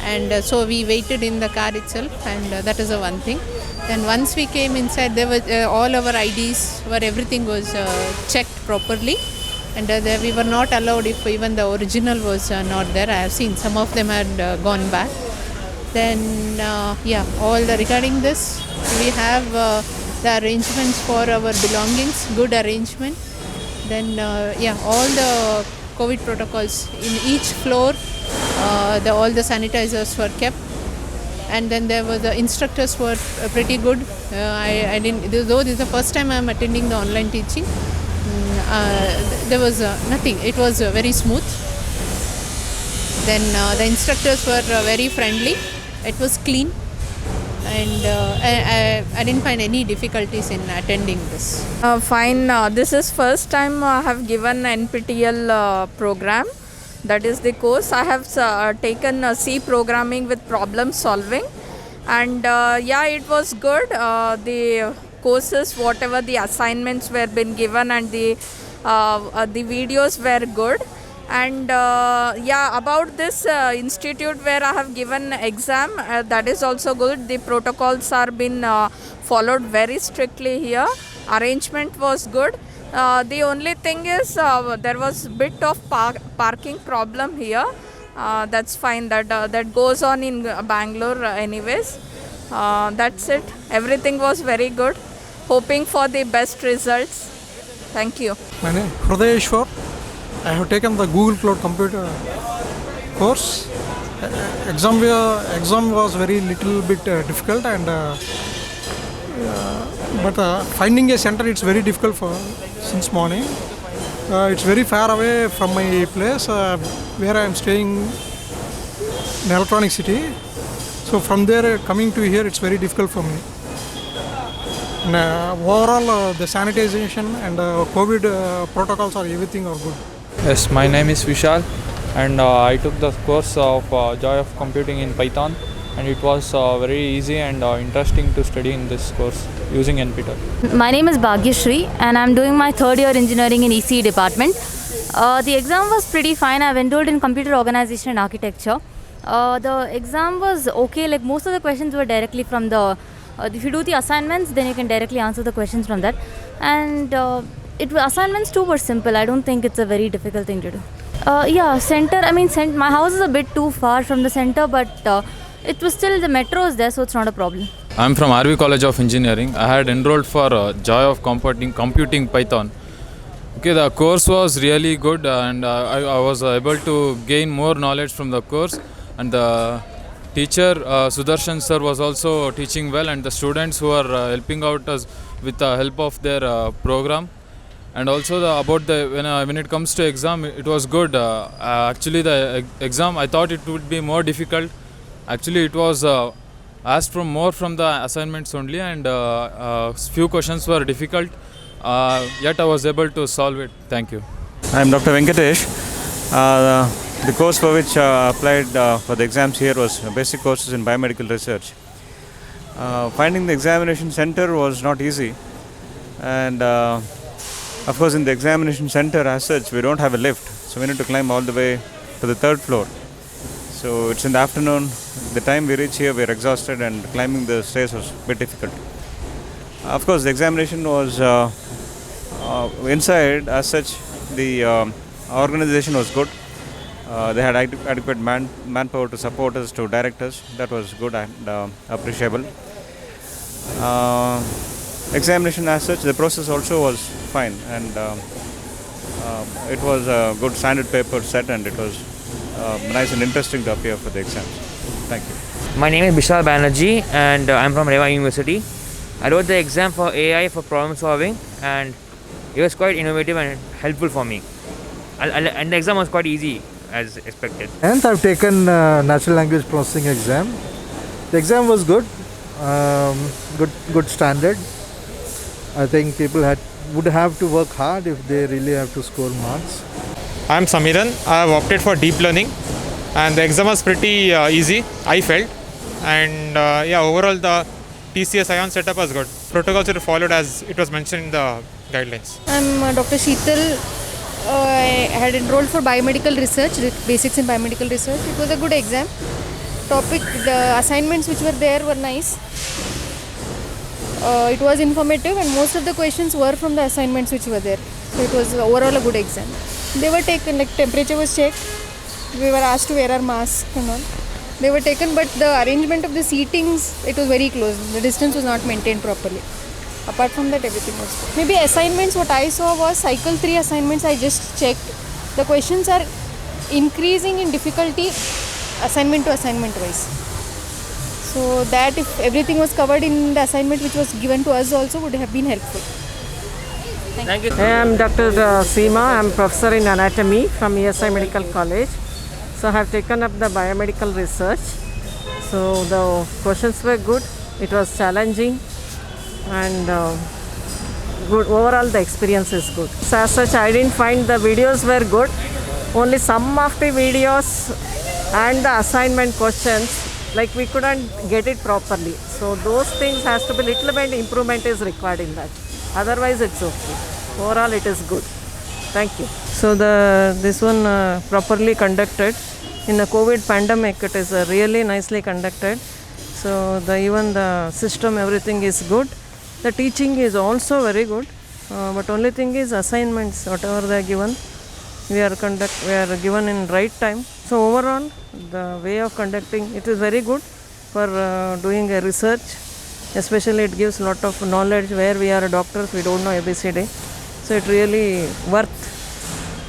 S13: and so we waited in the car itself, and that is the one thing. Then once we came inside, there were all our IDs, everything was checked properly, and we were not allowed if even the original was not there. I have seen some of them had gone back. Then regarding this, we have the arrangements for our belongings, good arrangement. Then all the COVID protocols in each floor, all the sanitizers were kept. And then the instructors were pretty good. Though this is the first time I am attending the online teaching, there was nothing. It was very smooth. Then the instructors were very friendly. It was clean, and I didn't find any difficulties in attending this.
S6: Fine. This is first time I have given NPTEL program. That is the course. I have taken C programming with problem solving, and it was good. The courses, whatever the assignments were been given, and the videos were good. And about this institute where I have given exam, that is also good. The protocols are been followed very strictly here. Arrangement was good. The only thing is there was bit of parking problem here. That's fine. That goes on in Bangalore anyways. That's it. Everything was very good. Hoping for the best results. Thank you.
S14: My name is Hridayeshwar. I have taken the Google Cloud Computer course. Exam was very little bit difficult, and but finding a center, it's very difficult since morning. It's very far away from my place where I am staying in Electronic City. So from there coming to here, it's very difficult for me. And overall, the sanitization and COVID protocols everything are good.
S15: Yes, my name is Vishal, and I took the course of Joy of Computing in Python, and it was very easy and interesting to study in this course using NPTEL.
S28: My name is Bhagyashri, and I'm doing my 3rd year engineering in ECE department. The exam was pretty fine. I've enrolled in computer organization and architecture. The exam was okay. Like most of the questions were directly from the. If you do the assignments, then you can directly answer the questions from that. And assignments too were simple. I don't think it's a very difficult thing to do. Center. My house is a bit too far from the center, but it was still the metro is there, so it's not a problem.
S29: I'm from RV College of Engineering. I had enrolled for Joy of Computing Python.
S15: Okay, the course was really good, and I was able to gain more knowledge from the course. And the teacher Sudarshan sir was also teaching well, and the students who are helping out us with the help of their program. And also about the when it comes to exam, it was good. Actually, the exam I thought it would be more difficult. Actually, it was asked from more from the assignments only, and few questions were difficult. Yet I was able to solve it. Thank you.
S1: I am Dr. Venkatesh. The course for which I applied for the exams here was basic courses in biomedical research. Finding the examination center was not easy, and of course in the examination center as such we don't have a lift, so we need to climb all the way to the third floor. So it's in the afternoon. The time we reach here we are exhausted, and climbing the stairs was a bit difficult. Of course the examination was inside as such. The organization was good. They had adequate manpower to support us, to direct us. That was good and appreciable. Examination as such, the process also was fine, and it was a good standard paper set, and it was nice and interesting to appear for the exams. Thank you.
S3: My name is Vishal Banerjee, and I'm from Reva University. I wrote the exam for AI for problem solving, and it was quite innovative and helpful for me. And the exam was quite easy as expected.
S10: And I've taken natural language processing exam. The exam was good, good standard. I think people would have to work hard if they really have to score marks.
S16: I am Samiran. I have opted for deep learning, and the exam was pretty easy, I felt. And overall the TCS iON setup was good. Protocols were followed as it was mentioned in the guidelines.
S25: I'm Dr. Sheetal. I had enrolled for biomedical research, basics in biomedical research. It was a good exam. The assignments which were there were nice. It was informative, and most of the questions were from the assignments which were there. So it was overall a good exam. They were taken, like temperature was checked. We were asked to wear our mask and all. They were taken, but the arrangement of the seatings, it was very close. The distance was not maintained properly. Apart from that, everything was good. Maybe assignments, what I saw was cycle 3 assignments I just checked. The questions are increasing in difficulty assignment to assignment wise. So that if everything was covered in the assignment which was given to us also would have been helpful.
S3: Thank you.
S17: I am Dr. Seema. I am professor in anatomy from ESI Medical College. So I have taken up the biomedical research. So the questions were good. It was challenging, and good. Overall the experience is good. So as such I didn't find the videos were good. Only some of the videos and the assignment questions, like we couldn't get it properly. So those things has to be little bit improvement is required in that. Otherwise it's okay. Overall it is good. Thank you. So this one properly conducted. In the COVID pandemic it is really nicely conducted. So even the system, everything is good. The teaching is also very good. But only thing is assignments, whatever they are given, we are given in right time. So overall the way of conducting it is very good for doing a research. Especially it gives lot of knowledge where we are doctors, we don't know ABCD. So it really worth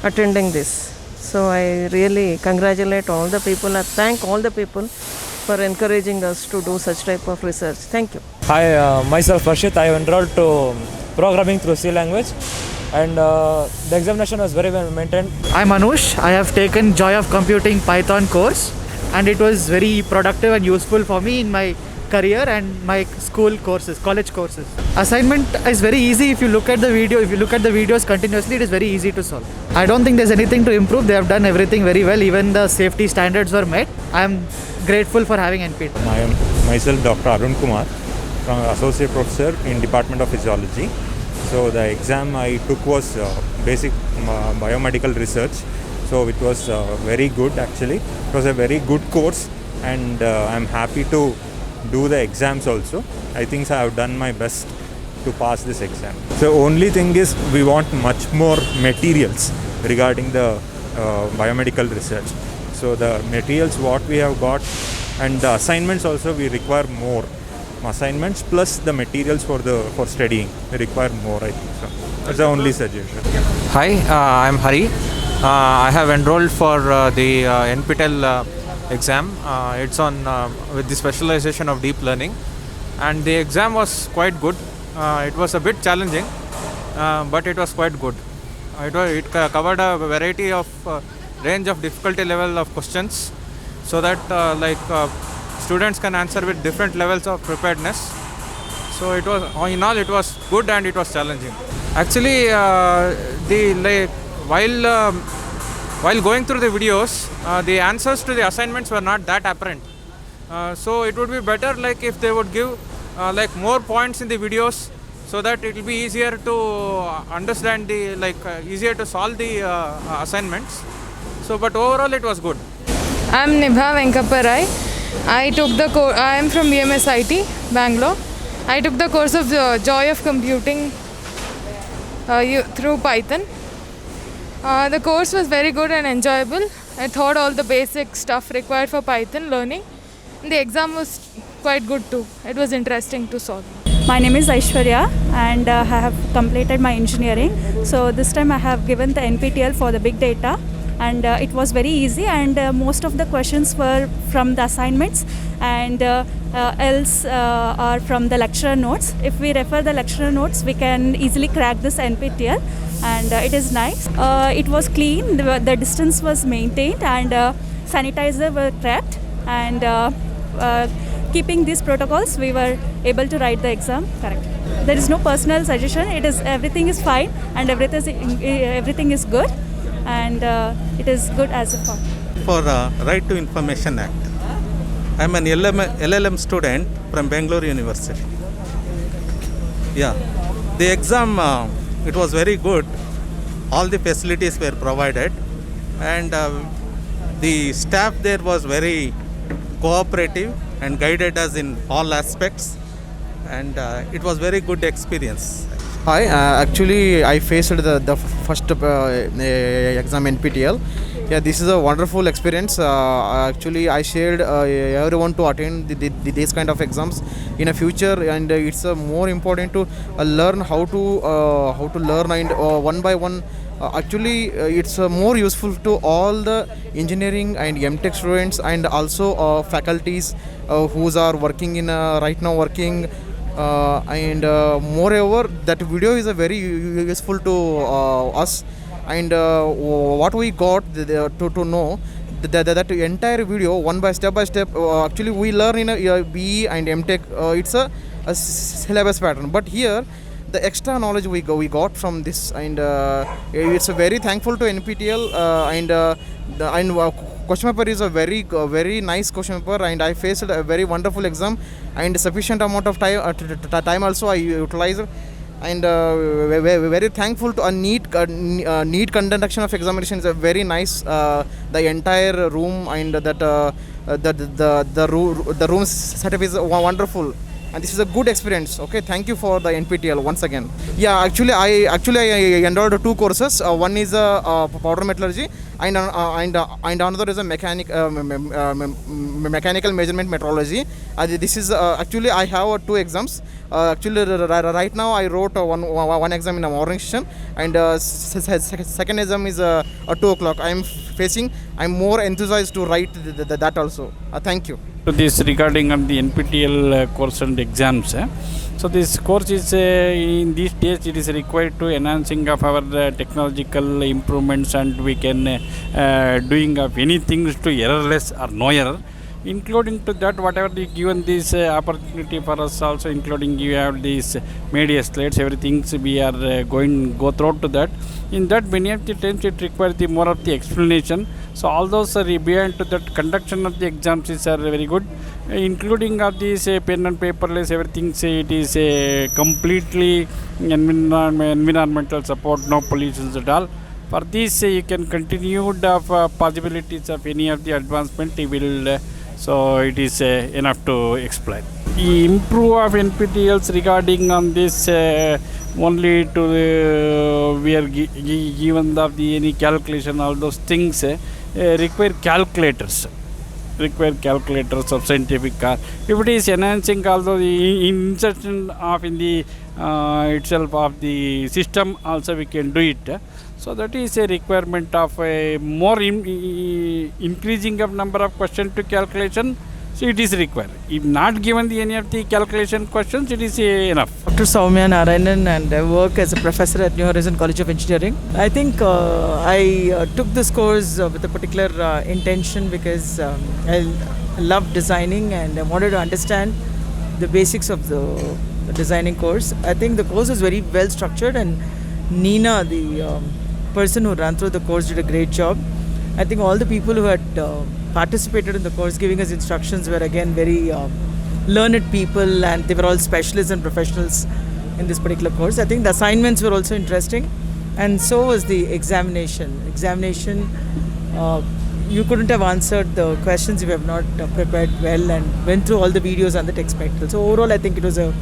S17: attending this. So I really congratulate all the people, I thank all the people for encouraging us to do such type of research. Thank you.
S18: Hi, myself Harshit. I have enrolled to programming through C language, and the examination was very well maintained.
S19: I'm Anush. I have taken Joy of Computing Python course, and it was very productive and useful for me in my career and my school courses, college courses. Assignment is very easy if you look at the video. If you look at the videos continuously, it is very easy to solve. I don't think there's anything to improve. They have done everything very well. Even the safety standards were met. I am grateful for having NPT.
S20: I am myself Dr. Arun Kumar, from Associate Professor in Department of Physiology. So the exam I took was basic biomedical research. So it was very good actually. It was a very good course, and I'm happy to do the exams also. I think I have done my best to pass this exam. The only thing is we want much more materials regarding the biomedical research. So the materials what we have got, and the assignments also we require more assignments, plus the materials for studying we require more, I think so. That's the only suggestion.
S2: Hi, I'm Hari. I have enrolled for the NPTEL exam. It's on with the specialization of deep learning, and the exam was quite good. It was a bit challenging, but it was quite good. It covered a variety of range of difficulty level of questions, so that students can answer with different levels of preparedness. So it was, in all, it was good and it was challenging. Actually, while going through the videos, the answers to the assignments were not that apparent. So it would be better if they would give more points in the videos, so that it will be easier to understand easier to solve the assignments. So, but overall it was good.
S4: I'm Nibha Venkaparai. I am from VMSIT, Bangalore. I took the course of Joy of Computing through Python. The course was very good and enjoyable. I thought all the basic stuff required for Python learning. The exam was quite good too. It was interesting to solve.
S7: My name is Aishwarya and I have completed my engineering. So this time I have given the NPTEL for the big data, and it was very easy, and most of the questions were from the assignments, and else are from the lecturer notes. If we refer the lecturer notes, we can easily crack this NPTEL, and it is nice. It was clean, the distance was maintained, and sanitizer were kept, and keeping these protocols, we were able to write the exam correctly. There is no personal suggestion. Everything is fine, and everything is good, and it is good as a form.
S21: For Right to Information Act. I am an LLM student from Bengaluru University. Yeah, the exam, it was very good. All the facilities were provided, and the staff there was very cooperative and guided us in all aspects, and it was very good experience.
S22: Hi, actually I faced the first exam NPTEL. Yeah, this is a wonderful experience. Actually, I shared everyone to attend these kind of exams in a future, and it's more important to learn how to learn, and one by one. Actually, it's more useful to all the engineering and MTech students, and also faculties who are working in right now working. And moreover, that video is very useful to us, and what we got to know that entire video one by step, actually we learn in a BE and MTech, it's a syllabus pattern, but here the extra knowledge we got from this, and it's very thankful to NPTEL, and question paper is a very nice question paper, and I faced a very wonderful exam, and sufficient amount of time also I utilized, and very thankful to a neat conduction of examination. Is a very nice, the entire room, and that the room setup is wonderful, and this is a good experience. Okay, thank you for the NPTEL once again. Yeah, actually I enrolled 2 courses. One is powder metallurgy, and another is a mechanical measurement metrology. This is actually I have 2 exams. Actually, right now I wrote one exam in a morning session, and second exam is at 2 o'clock. I'm more enthusiastic to write that also. Thank you.
S23: So this regarding on the NPTEL course and exams. So this course is in these days it is required to enhancing of our technological improvements, and we can doing of anything to errorless or no error. Including to that, whatever they given this opportunity for us, also including you have these media slides, everything we are go through to that. In that, many of the times it requires the more of the explanation. So all those are behind to that conduction of the exams is very good, including of these pen and paperless everything. It is completely environmental support, no pollutions at all. For this, you can continue the possibilities of any of the advancement. So it is enough to explain. The improve of NPTELs regarding on this only to we are given of the any calculation, all those things require calculators. Of scientific car. If it is enhancing also the insertion of in the itself of the system also we can do it. So that is a requirement of a more increasing of number of question to calculation. So it is required. If not given any of the calculation questions, it is enough.
S5: Dr. Soumya Narayanan, and I work as a professor at New Horizon College of Engineering. I think I took this course with a particular intention because I love designing and I wanted to understand the basics of the designing course. I think the course was very well structured, and Nina, the person who ran through the course, did a great job. I think all the people who had participated in the course, giving us instructions, were again very learned people, and they were all specialists and professionals in this particular course. I think the assignments were also interesting, and so was the examination. You couldn't have answered the questions if you have not prepared well and went through all the videos and the text material. So overall, I think it was a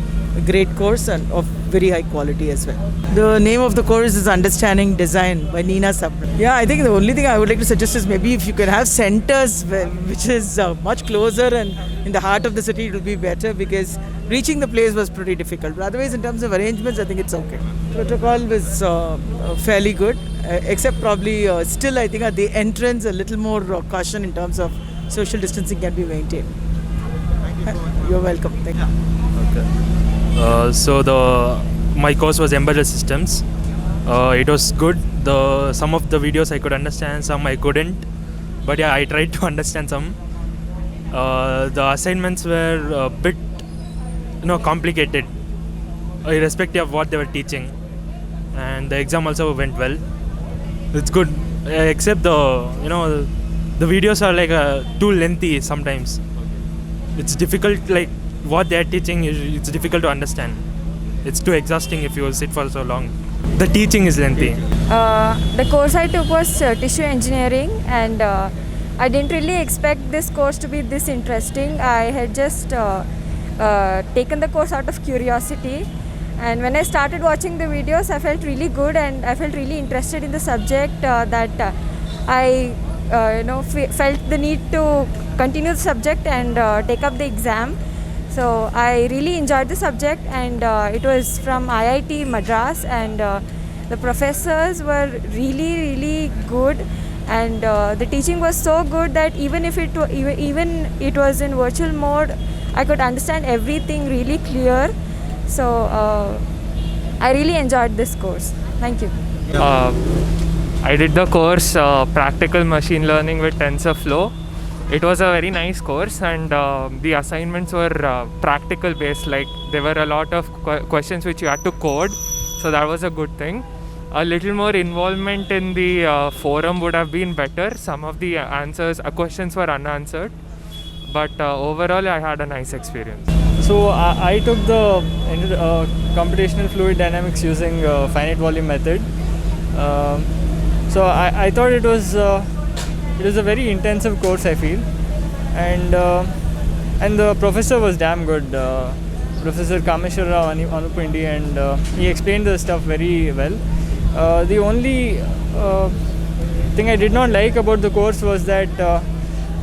S5: great course and of very high quality as well. The name of the course is Understanding Design by Nina Sabran. Yeah, I think the only thing I would like to suggest is maybe if you can have centers which is much closer and in the heart of the city, it will be better, because reaching the place was pretty difficult. But otherwise, in terms of arrangements, I think it's okay. Protocol was fairly good, except probably still I think at the entrance a little more caution in terms of social distancing can be maintained. You're welcome. Thank you.
S18: So my course was embedded systems. It was good. Some of the videos I could understand, some I couldn't. But yeah, I tried to understand some. The assignments were a bit, complicated, irrespective of what they were teaching. And the exam also went well. It's good, except the videos are like too lengthy sometimes. It's difficult, like what they are teaching, it's difficult to understand. It's too exhausting if you sit for so long. The teaching is lengthy.
S8: The course I took was tissue engineering, and I didn't really expect this course to be this interesting. I had just taken the course out of curiosity, and when I started watching the videos, I felt really good and I felt really interested in the subject that I felt the need to continue the subject and take up the exam. So I really enjoyed the subject, and it was from IIT Madras, and the professors were really good, and the teaching was so good that even it was in virtual mode, I could understand everything really clear. So I really enjoyed this course. Thank you.
S2: I did the course Practical Machine Learning with TensorFlow. It was a very nice course, and the assignments were practical based. Like there were a lot of questions which you had to code, so that was a good thing. A little more involvement in the forum would have been better. Some of the questions were unanswered, but overall I had a nice experience.
S9: So I took the computational fluid dynamics using finite volume method. So I thought it was a very intensive course, I feel, and the professor was damn good. Professor Kameshwara Anupindi, and he explained the stuff very well. The only thing I did not like about the course was that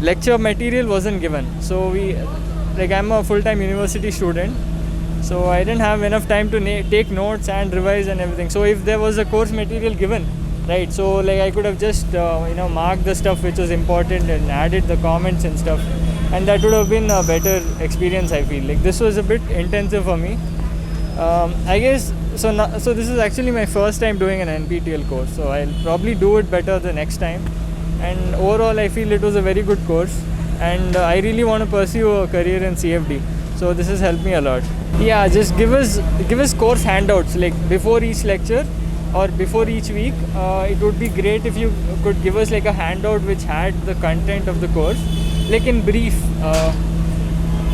S9: lecture material wasn't given. So I'm a full-time university student, so I didn't have enough time to take notes and revise and everything. So if there was a course material given, right, so I could have just marked the stuff which was important and added the comments and stuff, and that would have been a better experience, I feel. This was a bit intensive for me, I guess. So this is actually my first time doing an NPTEL course, so I'll probably do it better the next time. And overall I feel it was a very good course, and I really want to pursue a career in CFD, so this has helped me a lot. Yeah, just give us course handouts before each lecture or before each week. It would be great if you could give us a handout which had the content of the course, in brief.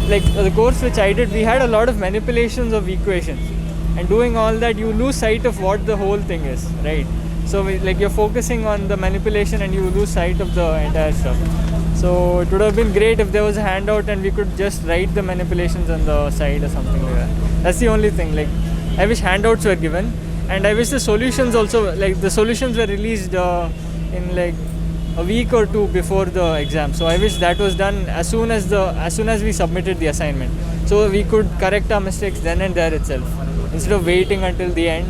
S9: The course which I did, we had a lot of manipulations of equations, and doing all that you lose sight of what the whole thing is, right? So you're focusing on the manipulation and you lose sight of the entire stuff. So it would have been great if there was a handout and we could just write the manipulations on the side or something like that. That's the only thing. I wish handouts were given, and I wish the solutions also, the solutions were released in a week or two before the exam. So I wish that was done as soon as we submitted the assignment, so we could correct our mistakes then and there itself. instead of waiting until the end.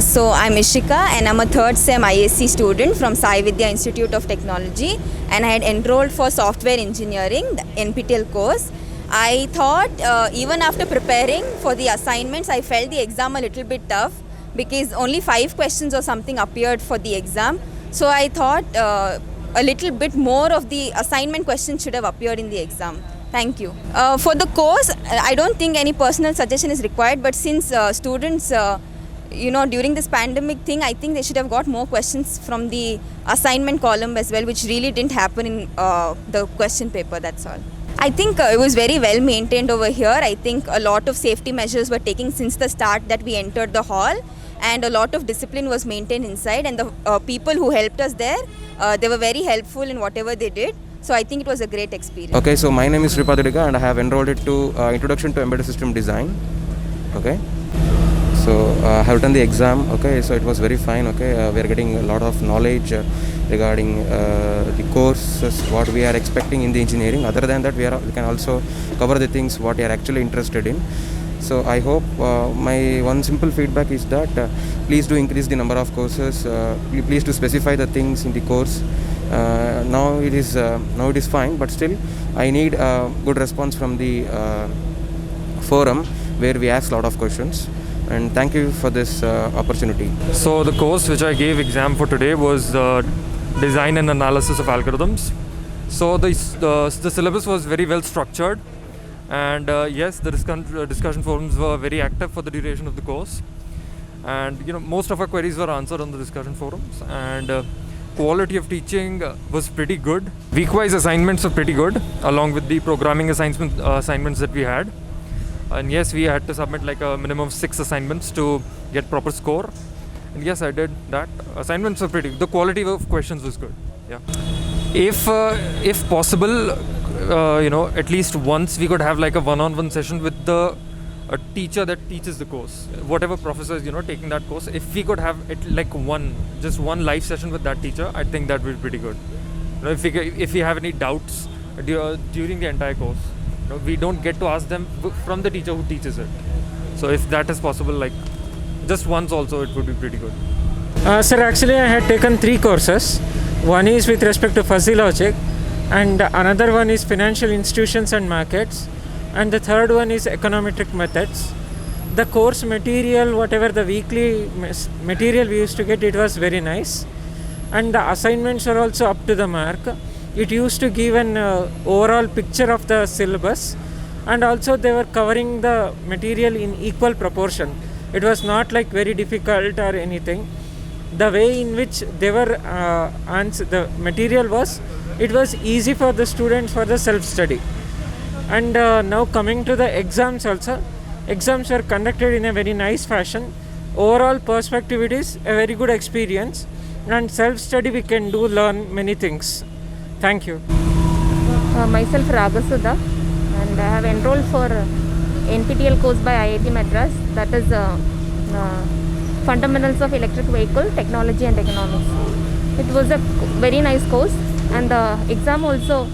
S6: So I'm Ishika and I'm a third SEM ISC student from Sai Vidya Institute of Technology, and I had enrolled for software engineering, the NPTEL course. I thought even after preparing for the assignments, I felt the exam a little bit tough because only 5 questions or something appeared for the exam. So I thought a little bit more of the assignment questions should have appeared in the exam. Thank you. For the course, I don't think any personal suggestion is required, but since students, during this pandemic thing, I think they should have got more questions from the assignment column as well, which really didn't happen in the question paper, that's all. I think it was very well maintained over here. I think a lot of safety measures were taken since the start that we entered the hall, and a lot of discipline was maintained inside, and the people who helped us there, they were very helpful in whatever they did. So I think it was a great experience.
S11: Okay, so my name is Sripadurika and I have enrolled it to Introduction to Embedded System Design. Okay, so I have done the exam. Okay, so it was very fine. Okay, we are getting a lot of knowledge regarding the courses, what we are expecting in the engineering. Other than that, we can also cover the things what we are actually interested in. So I hope my one simple feedback is that please do increase the number of courses. Please do specify the things in the course. Now it is fine, but still I need a good response from the forum where we ask a lot of questions. And thank you for this opportunity.
S2: So the course which I gave exam for today was design and analysis of algorithms. So the syllabus was very well structured, and yes, the discussion forums were very active for the duration of the course, and most of our queries were answered on the discussion forums, and quality of teaching was pretty good. Week-wise assignments were pretty good, along with the programming assignments that we had. And yes, we had to submit like a minimum of 6 assignments to get proper score. And yes, I did that. Assignments were pretty good. The quality of questions was good. Yeah. If possible, at least once we could have like a one-on-one session with a teacher that teaches the course. Whatever professor is, taking that course. If we could have it like just one live session with that teacher, I think that would be pretty good. If we have any doubts during the entire course, we don't get to ask them from the teacher who teaches it. So if that is possible, like just once also, it would be pretty good.
S12: Sir, actually I had taken 3 courses. One is with respect to fuzzy logic, and another one is financial institutions and markets, and the third one is econometric methods. The course material, whatever the weekly material we used to get, it was very nice, and the assignments are also up to the mark. It used to give an overall picture of the syllabus, and also they were covering the material in equal proportion. It was not like very difficult or anything. The way in which they were the material was, it was easy for the students for the self-study. And now coming to the exams also, exams were conducted in a very nice fashion. Overall perspective, it is a very good experience, and self-study we can learn many things. Thank you.
S13: Myself Ragasudha, and I have enrolled for NPTEL course by IIT Madras, that is Fundamentals of Electric Vehicle Technology and Economics. It was a very nice course, and the exam also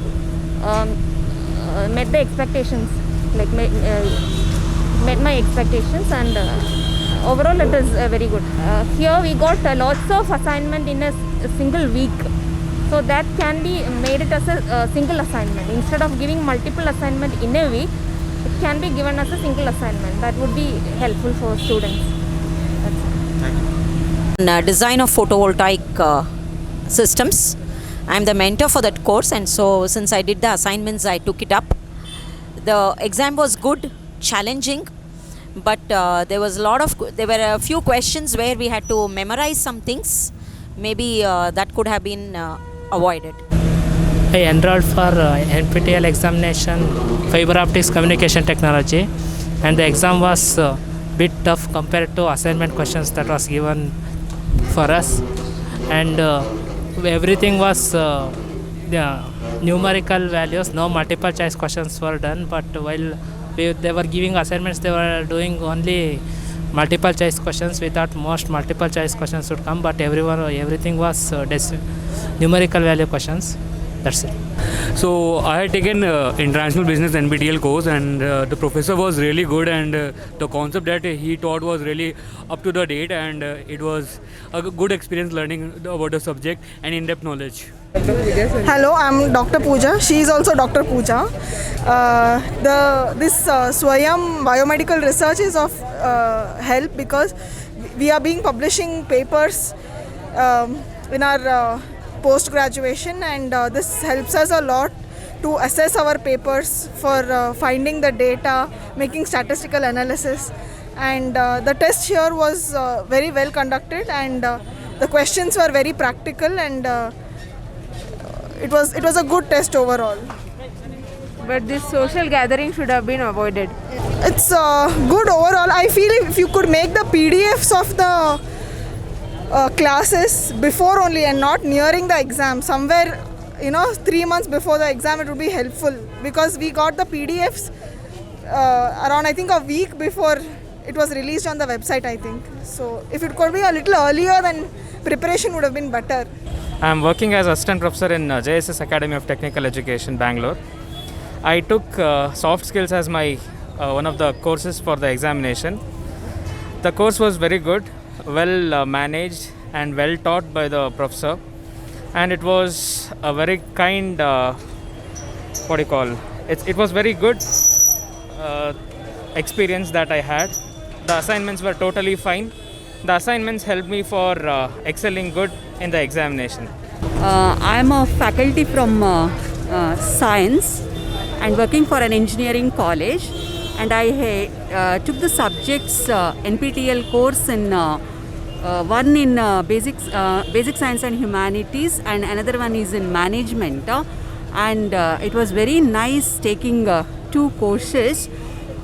S13: met the expectations, met my expectations, and overall it is very good. Here we got lots of assignment in a single week. So that can be made it as a single assignment. Instead of giving multiple assignment in a week, it can be given as a single assignment. That would be helpful for students.
S14: Design of photovoltaic systems. I am the mentor for that course, and so since I did the assignments, I took it up. The exam was good, challenging, but there were a few questions where we had to memorize some things. Maybe that could have been avoided.
S24: I enrolled for NPTEL examination fiber optics communication technology, and the exam was a bit tough compared to assignment questions that was given for us, and everything was numerical values. No multiple choice questions were done, but while they were giving assignments, they were doing only multiple choice questions. We thought most multiple choice questions would come, but everything was numerical value questions. That's it.
S1: So I had taken international business NPTEL course, and the professor was really good, and the concept that he taught was really up to the date, and it was a good experience learning about the subject and in-depth knowledge.
S10: Hello, I'm Dr. Pooja. She is also Dr. Pooja. This Swayam biomedical research is of help because we are being publishing papers in our post-graduation, and this helps us a lot to assess our papers for finding the data, making statistical analysis. And the test here was very well conducted, and the questions were very practical, and it was a good test overall.
S15: But this social gathering should have been avoided.
S10: It's good overall. I feel if you could make the PDFs of the classes before only and not nearing the exam, somewhere 3 months before the exam, it would be helpful, because we got the PDFs around I think a week before it was released on the website, I think. So if it could be a little earlier, then preparation would have been better.
S16: I am working as assistant professor in JSS Academy of Technical Education, Bangalore. I took soft skills as my one of the courses for the examination. The course was very good, well managed and well taught by the professor, and it was a very kind it was very good experience that I had. The assignments were totally fine. The assignments helped me for excelling good in the examination.
S25: I am a faculty from science and working for an engineering college, and I took the subjects NPTEL course in one in basic science and humanities, and another one is in management, and it was very nice taking 2 courses.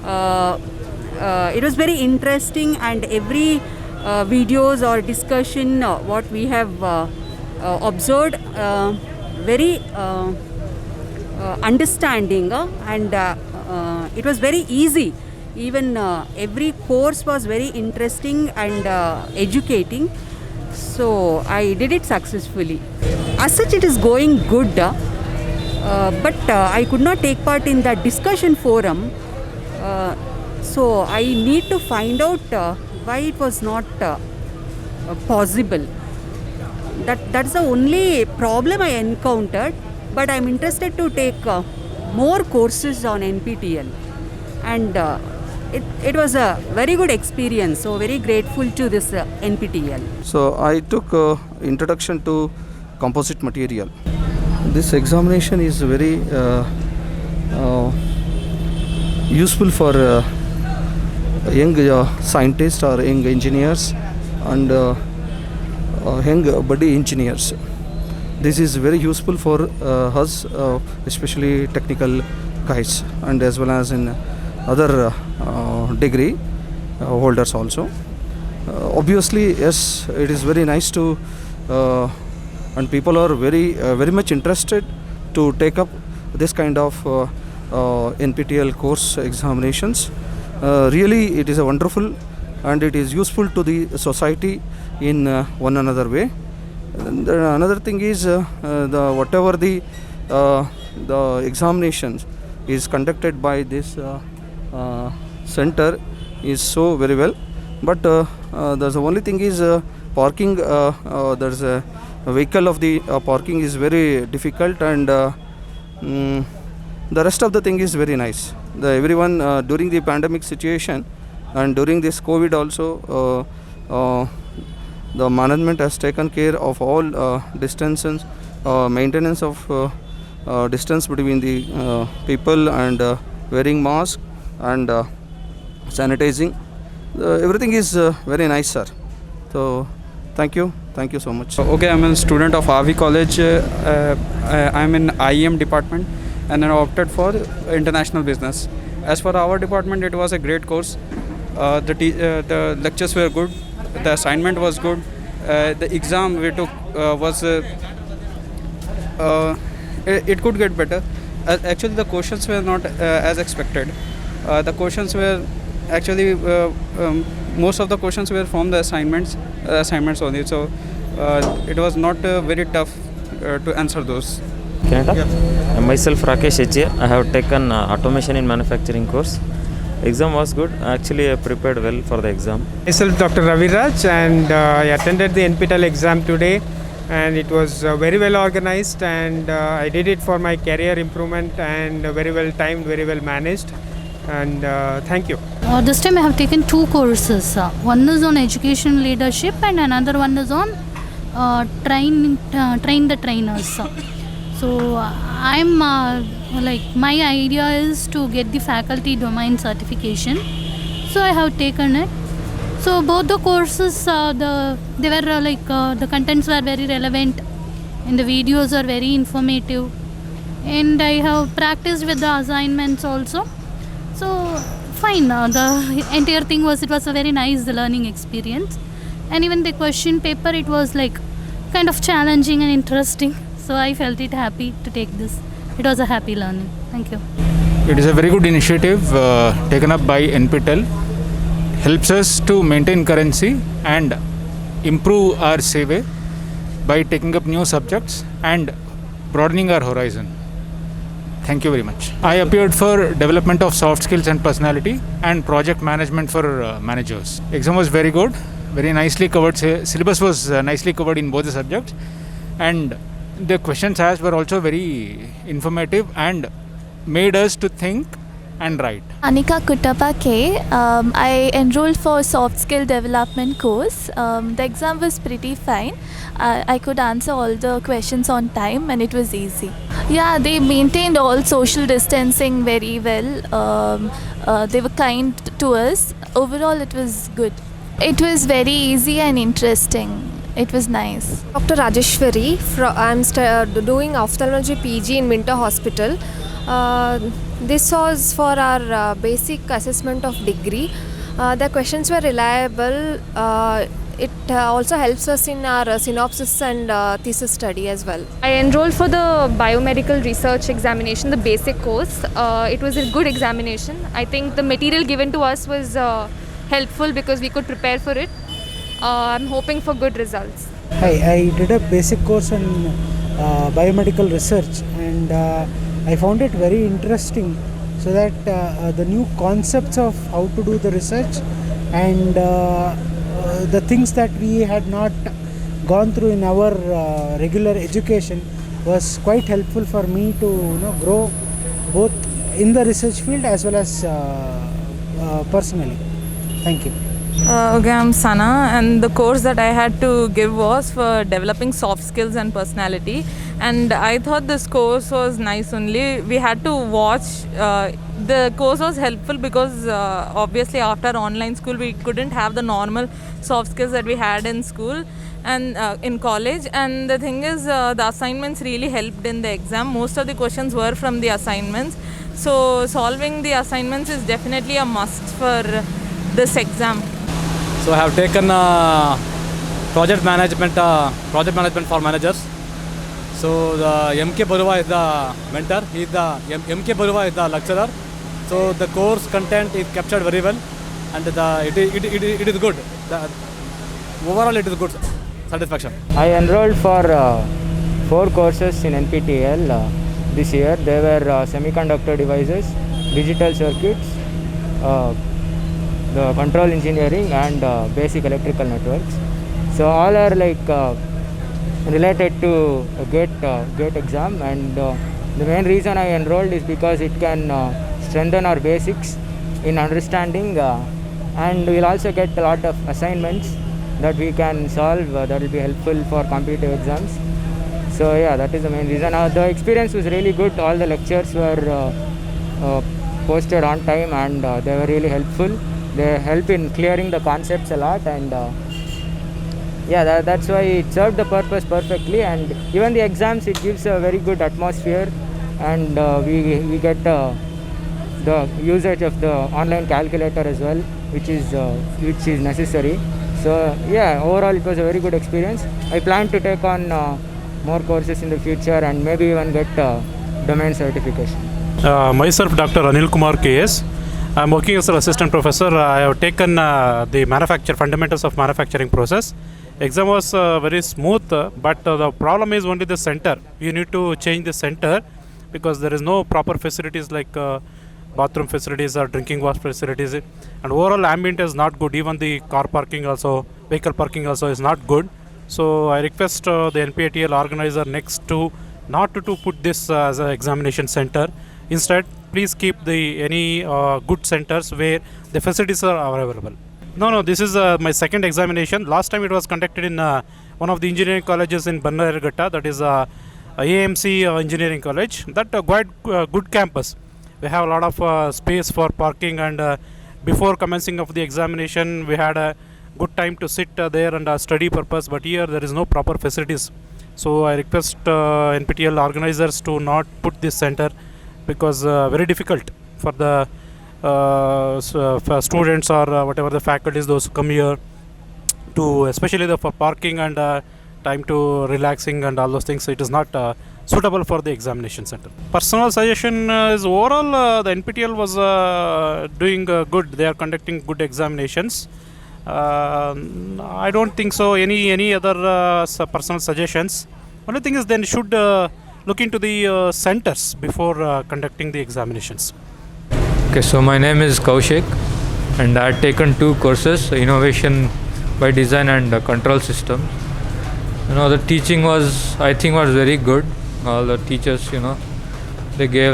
S25: It was very interesting, and every videos or discussion what we have observed very understanding, and it was very easy. Even every course was very interesting and educating, so I did it successfully. As such, it is going good, but I could not take part in the discussion forum, so I need to find out why it was not possible. That's the only problem I encountered, but I'm interested to take more courses on NPTEL, and it was a very good experience, so very grateful to this NPTEL.
S26: So I took introduction to composite material. This examination is very useful for young scientists or young engineers and young body engineers. This is very useful for us, especially technical guys, and as well as in other degree holders also. Obviously, yes, it is very nice to and people are very much interested to take up this kind of NPTEL course examinations. Really, it is a wonderful, and it is useful to the society in one another way. And another thing is whatever the examinations is conducted by this center is so very well, but there's the only thing is parking. There's a vehicle of the parking is very difficult, and the rest of the thing is very nice. Everyone during the pandemic situation and during this COVID also, the management has taken care of all distances, maintenance of distance between the people, and wearing mask and sanitizing. Everything is very nice, sir. So thank you so much.
S27: Okay, I'm a student of Avi College. I'm in IEM department, and I opted for international business. As for our department, it was a great course. The lectures were good, the assignment was good, the exam we took was it could get better. Actually, the questions were not as expected. The questions were actually most of the questions were from the assignments only, so it was not very tough to answer those.
S3: Canada. Myself Rakesh H. I have taken automation in manufacturing course. Exam was good. Actually, I prepared well for the exam.
S4: Myself Dr. Raviraj, and I attended the NPTEL exam today, and it was very well organized, and I did it for my career improvement, and very well timed, very well managed, and thank you.
S7: This time I have taken 2 courses. One is on education leadership and another one is on train the trainers. So I'm my idea is to get the faculty domain certification. So I have taken it. So both the courses, they were the contents were very relevant, and the videos are very informative, and I have practiced with the assignments also. So fine. The entire thing was a very nice learning experience, and even the question paper, it was kind of challenging and interesting. So I felt it happy to take this. It was a happy learning. Thank you.
S17: It is a very good initiative taken up by NPTEL. Helps us to maintain currency and improve our CV by taking up new subjects and broadening our horizon. Thank you very much. I appeared for development of soft skills and personality and project management for managers. Exam was very good, very nicely covered. Syllabus was nicely covered in both the subjects, and the questions asked were also very informative and made us to think and write.
S19: Anika Kuttappa K. I enrolled for soft skill development course. The exam was pretty fine. I could answer all the questions on time and it was easy. Yeah, they maintained all social distancing very well. They were kind to us. Overall, it was good. It was very easy and interesting. It was nice.
S20: Dr. Rajeshwari, I'm doing ophthalmology PG in Minter Hospital. This was for our basic assessment of degree. The questions were reliable. It also helps us in our synopsis and thesis study as well.
S21: I enrolled for the biomedical research examination, the basic course. It was a good examination. I think the material given to us was helpful because we could prepare for it. I'm hoping for good results.
S28: Hi, I did a basic course on biomedical research, and I found it very interesting, so that the new concepts of how to do the research and the things that we had not gone through in our regular education was quite helpful for me to grow both in the research field as well as personally. Thank you.
S29: Okay, I'm Sana, and the course that I had to give was for developing soft skills and personality, and I thought this course was nice only. We had to watch. The course was helpful because obviously after online school we couldn't have the normal soft skills that we had in school and in college, and the thing is the assignments really helped in the exam. Most of the questions were from the assignments, so solving the assignments is definitely a must for this exam.
S30: So I have taken project management for managers. So the MK Barua is the mentor, he is the MK Barua is the lecturer. So the course content is captured very well, and it is good. Overall it is good satisfaction.
S31: I enrolled for 4 courses in NPTEL this year. They were semiconductor devices, digital circuits, the control engineering, and basic electrical networks. So all are related to a GATE exam, and the main reason I enrolled is because it can strengthen our basics in understanding, and we'll also get a lot of assignments that we can solve that will be helpful for competitive exams. So yeah, that is the main reason. The experience was really good. All the lectures were posted on time, and they were really helpful. They help in clearing the concepts a lot, and yeah, that's why it served the purpose perfectly. And even the exams, it gives a very good atmosphere, and we get the usage of the online calculator as well, which is necessary. So yeah, overall it was a very good experience. I plan to take on more courses in the future and maybe even get domain certification.
S32: Myself Dr. Anil Kumar KS.
S2: I'm working as an assistant professor. I have taken the fundamentals of manufacturing process. Exam was very smooth, but the problem is only the center. You need to change the center because there is no proper facilities like bathroom facilities or drinking water facilities, and overall ambient is not good. Even the car parking also, vehicle parking also is not good. So I request the NPTEL organizer next to not to put this as an examination center. Instead, please keep the any good centers where the facilities are available. No, this is my second examination. Last time it was conducted in one of the engineering colleges in Bengaluru, that is AMC Engineering College. That quite good campus. We have a lot of space for parking, and before commencing of the examination, we had a good time to sit there and study purpose. But here there is no proper facilities. So I request NPTEL organizers to not put this center because very difficult for the for students or whatever the faculties those who come here to, especially for parking and time to relaxing and all those things. It is not suitable for the examination center. Personal suggestion is overall the NPTEL was doing good. They are conducting good examinations. I don't think so any other personal suggestions. Only thing is then should look into the centers before conducting the examinations.
S5: Okay, so my name is Kaushik and I had taken 2 courses, Innovation by Design and Control Systems. The teaching I think was very good. All the teachers, they gave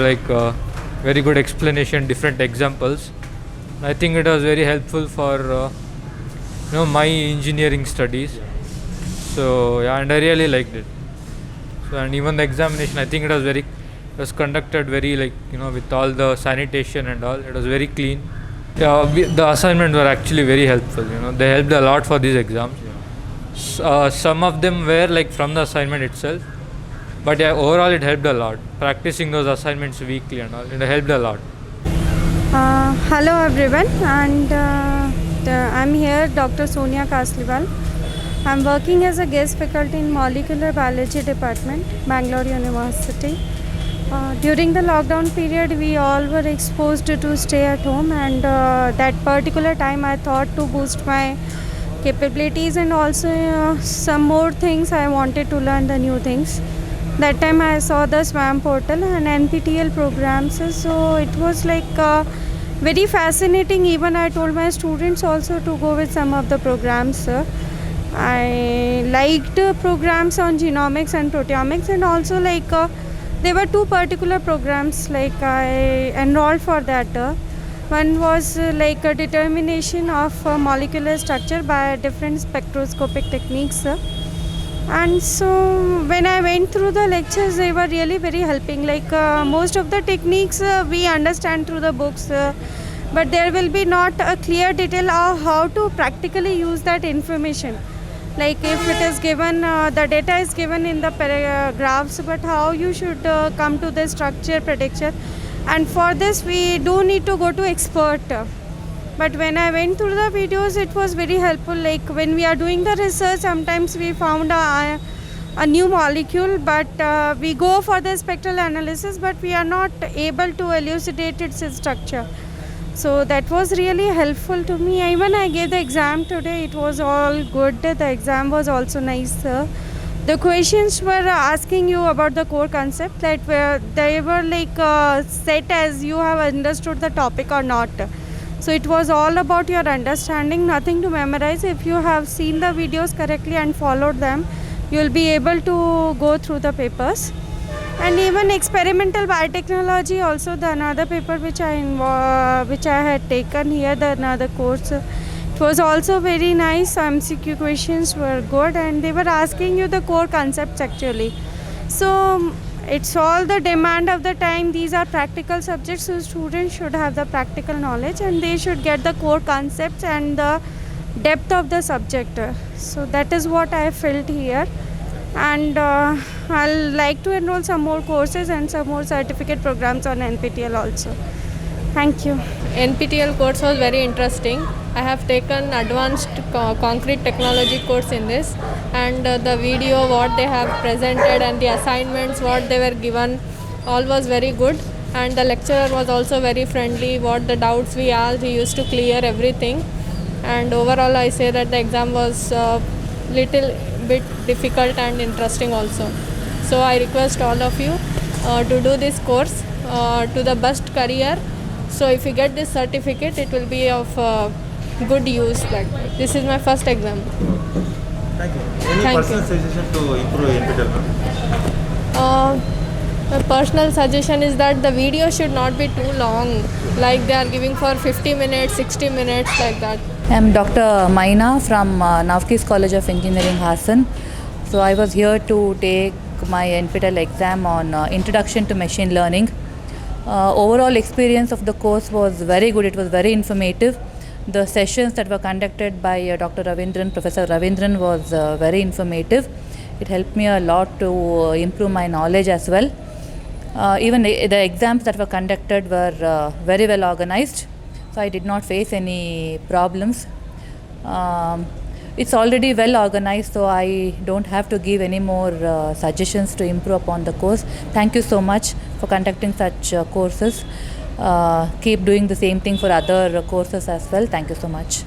S5: very good explanation, different examples. I think it was very helpful for my engineering studies. So yeah, and I really liked it. So, and even the examination, I think it was conducted very with all the sanitation and all. It was very clean. Yeah, the assignments were actually very helpful. They helped a lot for these exams. Some of them were from the assignment itself, but yeah, overall it helped a lot. Practicing those assignments weekly and all, it helped a lot.
S6: Hello everyone, and I'm here, Dr. Sonia Kasliwal. I'm working as a guest faculty in Molecular Biology Department, Bangalore University. During the lockdown period, we all were exposed to stay at home, and that particular time I thought to boost my capabilities and also some more things I wanted to learn the new things. That time I saw the SWAM portal and NPTEL programs, so it was very fascinating. Even I told my students also to go with some of the programs. I liked programs on genomics and proteomics, and also there were 2 particular programs I enrolled for that. One was a determination of molecular structure by different spectroscopic techniques. And so when I went through the lectures, they were really very helping. Most of the techniques we understand through the books, but there will be not a clear detail of how to practically use that information. If it is given, the data is given in the paragraphs, but how you should come to the structure prediction. And for this we do need to go to expert. But when I went through the videos, it was very helpful. When we are doing the research, sometimes we found a new molecule, but we go for the spectral analysis, but we are not able to elucidate its structure. So that was really helpful to me. Even I gave the exam today, it was all good. The exam was also nice. The questions were asking you about the core concept, they were set as you have understood the topic or not. So it was all about your understanding, nothing to memorize. If you have seen the videos correctly and followed them, you will be able to go through the papers. And even experimental biotechnology, also the another paper which I had taken here, another course. It was also very nice. MCQ questions were good, and they were asking you the core concepts actually. So it's all the demand of the time. These are practical subjects, so students should have the practical knowledge, and they should get the core concepts and the depth of the subject. So that is what I felt here. And I'll like to enroll some more courses and some more certificate programs on NPTEL also. Thank you.
S8: NPTEL course was very interesting. I have taken advanced concrete technology course in this, and the video what they have presented and the assignments what they were given all was very good. and the lecturer was also very friendly. What the doubts we asked, he used to clear everything, and overall I say that the exam was little bit difficult and interesting also. So I request all of you to do this course to the best career. So if you get this certificate, it will be of good use. Like this is my first exam.
S1: Thank you. Any
S8: Thank
S1: personal
S8: you.
S1: suggestion to improve NPTEL?
S8: My personal suggestion is that the video should not be too long, like they are giving for 50 minutes, 60 minutes, like that.
S9: I am Dr. Maina from Navkis College of Engineering, Hassan. So I was here to take my NPTEL exam on Introduction to Machine Learning. Overall experience of the course was very good. It was very informative. The sessions that were conducted by Dr. Ravindran, Professor Ravindran, was very informative. It helped me a lot to improve my knowledge as well. Even the exams that were conducted were very well organized, so I did not face any problems. It's already well organized, so I don't have to give any more suggestions to improve upon the course. Thank you so much for conducting such courses. Keep doing the same thing for other courses as well. Thank you so much.